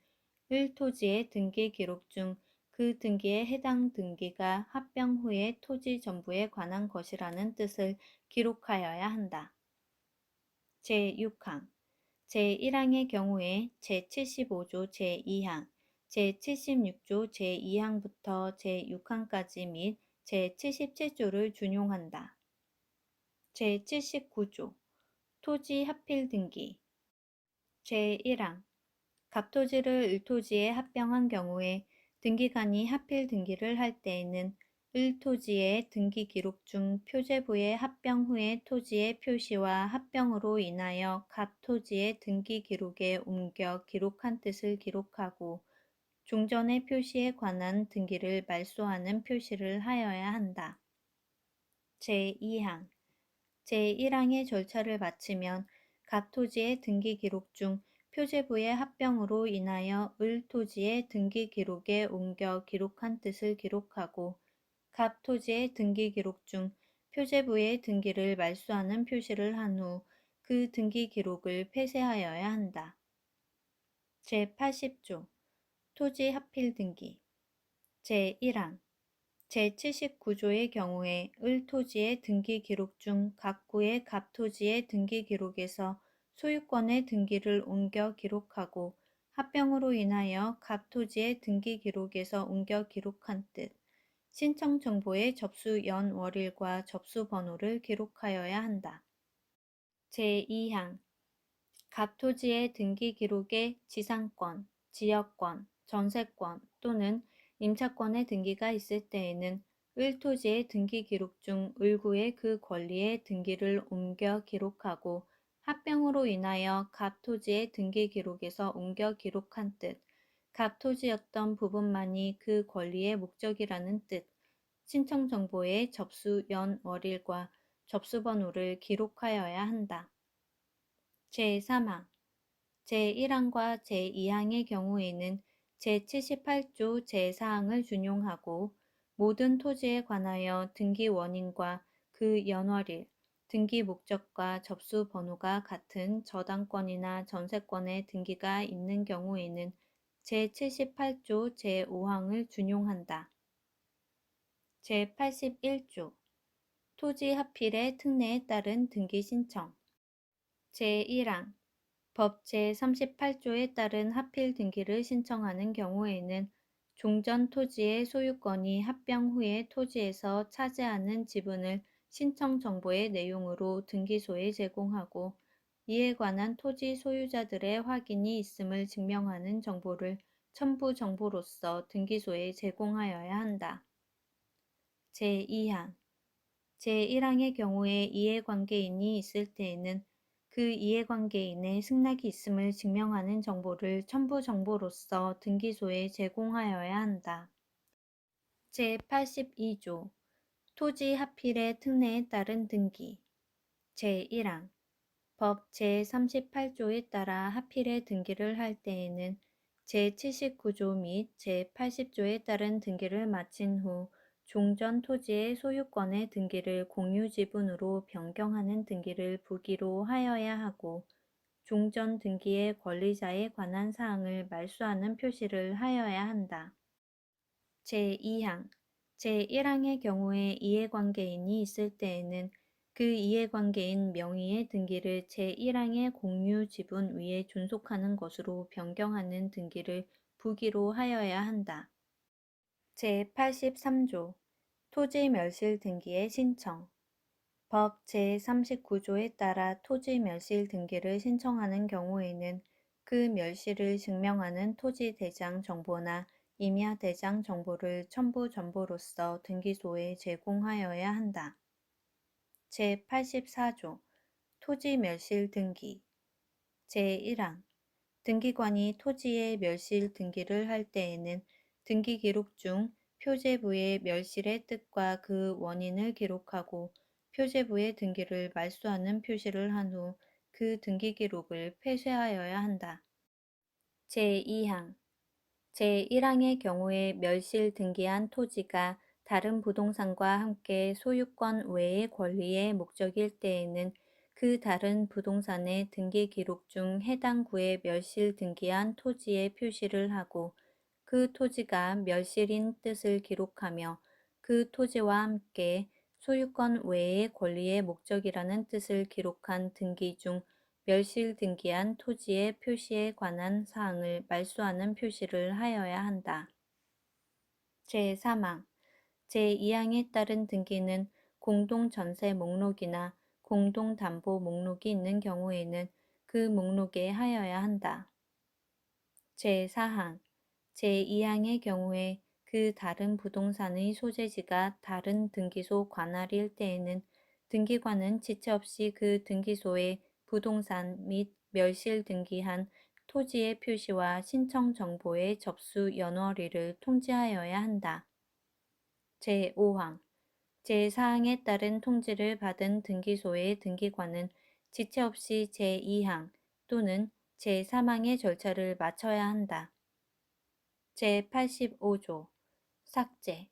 을토지의 등기 기록 중 그 등기에 해당 등기가 합병 후의 토지 전부에 관한 것이라는 뜻을 기록하여야 한다. 제6항 제1항의 경우에 제75조 제2항, 제76조 제2항부터 제6항까지 및 제77조를 준용한다. 제79조 토지 합필 등기 제1항 갑토지를 을토지에 합병한 경우에 등기관이 합필 등기를 할 때에는 을토지의 등기 기록 중 표제부의 합병 후의 토지의 표시와 합병으로 인하여 갑토지의 등기 기록에 옮겨 기록한 뜻을 기록하고 종전의 표시에 관한 등기를 말소하는 표시를 하여야 한다. 제2항 제1항의 절차를 마치면 갑토지의 등기 기록 중 표제부의 합병으로 인하여 을토지의 등기 기록에 옮겨 기록한 뜻을 기록하고 갑토지의 등기 기록 중 표제부의 등기를 말소하는 표시를 한 후 그 등기 기록을 폐쇄하여야 한다. 제80조 토지 합필 등기 제1항 제79조의 경우에 을토지의 등기 기록 중 각구의 갑토지의 등기 기록에서 소유권의 등기를 옮겨 기록하고 합병으로 인하여 갑토지의 등기 기록에서 옮겨 기록한 뜻, 신청 정보의 접수 연월일과 접수 번호를 기록하여야 한다. 제2항 갑토지의 등기 기록에 지상권, 지역권, 전세권 또는 임차권의 등기가 있을 때에는 을토지의 등기 기록 중 을구의 그 권리의 등기를 옮겨 기록하고 합병으로 인하여 갑토지의 등기 기록에서 옮겨 기록한 뜻, 갑토지였던 부분만이 그 권리의 목적이라는 뜻, 신청 정보의 접수 연월일과 접수번호를 기록하여야 한다. 제3항 제1항과 제2항의 경우에는 제78조 제4항을 준용하고 모든 토지에 관하여 등기 원인과 그 연월일, 등기 목적과 접수 번호가 같은 저당권이나 전세권의 등기가 있는 경우에는 제78조 제5항을 준용한다. 제81조 토지 합필의 특례에 따른 등기 신청 제1항 법 제38조에 따른 합필 등기를 신청하는 경우에는 종전 토지의 소유권이 합병 후에 토지에서 차지하는 지분을 신청 정보의 내용으로 등기소에 제공하고 이에 관한 토지 소유자들의 확인이 있음을 증명하는 정보를 첨부 정보로서 등기소에 제공하여야 한다. 제2항 제1항의 경우에 이해관계인이 있을 때에는 그 이해관계인의 승낙이 있음을 증명하는 정보를 첨부 정보로서 등기소에 제공하여야 한다. 제82조 토지 합필의 특례에 따른 등기 제1항 법 제38조에 따라 하필의 등기를 할 때에는 제79조 및 제80조에 따른 등기를 마친 후 종전 토지의 소유권의 등기를 공유지분으로 변경하는 등기를 부기로 하여야 하고 종전 등기의 권리자에 관한 사항을 말소하는 표시를 하여야 한다. 제2항 제1항의 경우에 이해관계인이 있을 때에는 그 이해관계인 명의의 등기를 제1항의 공유 지분 위에 존속하는 것으로 변경하는 등기를 부기로 하여야 한다. 제83조 토지 멸실 등기의 신청 법 제39조에 따라 토지 멸실 등기를 신청하는 경우에는 그 멸실을 증명하는 토지 대장 정보나 임야 대장 정보를 첨부 정보로서 등기소에 제공하여야 한다. 제84조 토지 멸실 등기 제1항 등기관이 토지의 멸실 등기를 할 때에는 등기 기록 중 표제부의 멸실의 뜻과 그 원인을 기록하고 표제부의 등기를 말소하는 표시를 한 후 그 등기 기록을 폐쇄하여야 한다. 제2항 제1항의 경우에 멸실 등기한 토지가 다른 부동산과 함께 소유권 외의 권리의 목적일 때에는 그 다른 부동산의 등기 기록 중 해당 구에 멸실 등기한 토지의 표시를 하고 그 토지가 멸실인 뜻을 기록하며 그 토지와 함께 소유권 외의 권리의 목적이라는 뜻을 기록한 등기 중 멸실 등기한 토지의 표시에 관한 사항을 말소하는 표시를 하여야 한다. 제3항 제2항에 따른 등기는 공동전세 목록이나 공동담보 목록이 있는 경우에는 그 목록에 하여야 한다. 제4항 제2항의 경우에 그 다른 부동산의 소재지가 다른 등기소 관할일 때에는 등기관은 지체 없이 그 등기소에 부동산 및 멸실 등기한 토지의 표시와 신청 정보의 접수 연월일을 통지하여야 한다. 제5항 제4항에 따른 통지를 받은 등기소의 등기관은 지체 없이 제2항 또는 제3항의 절차를 마쳐야 한다. 제85조 삭제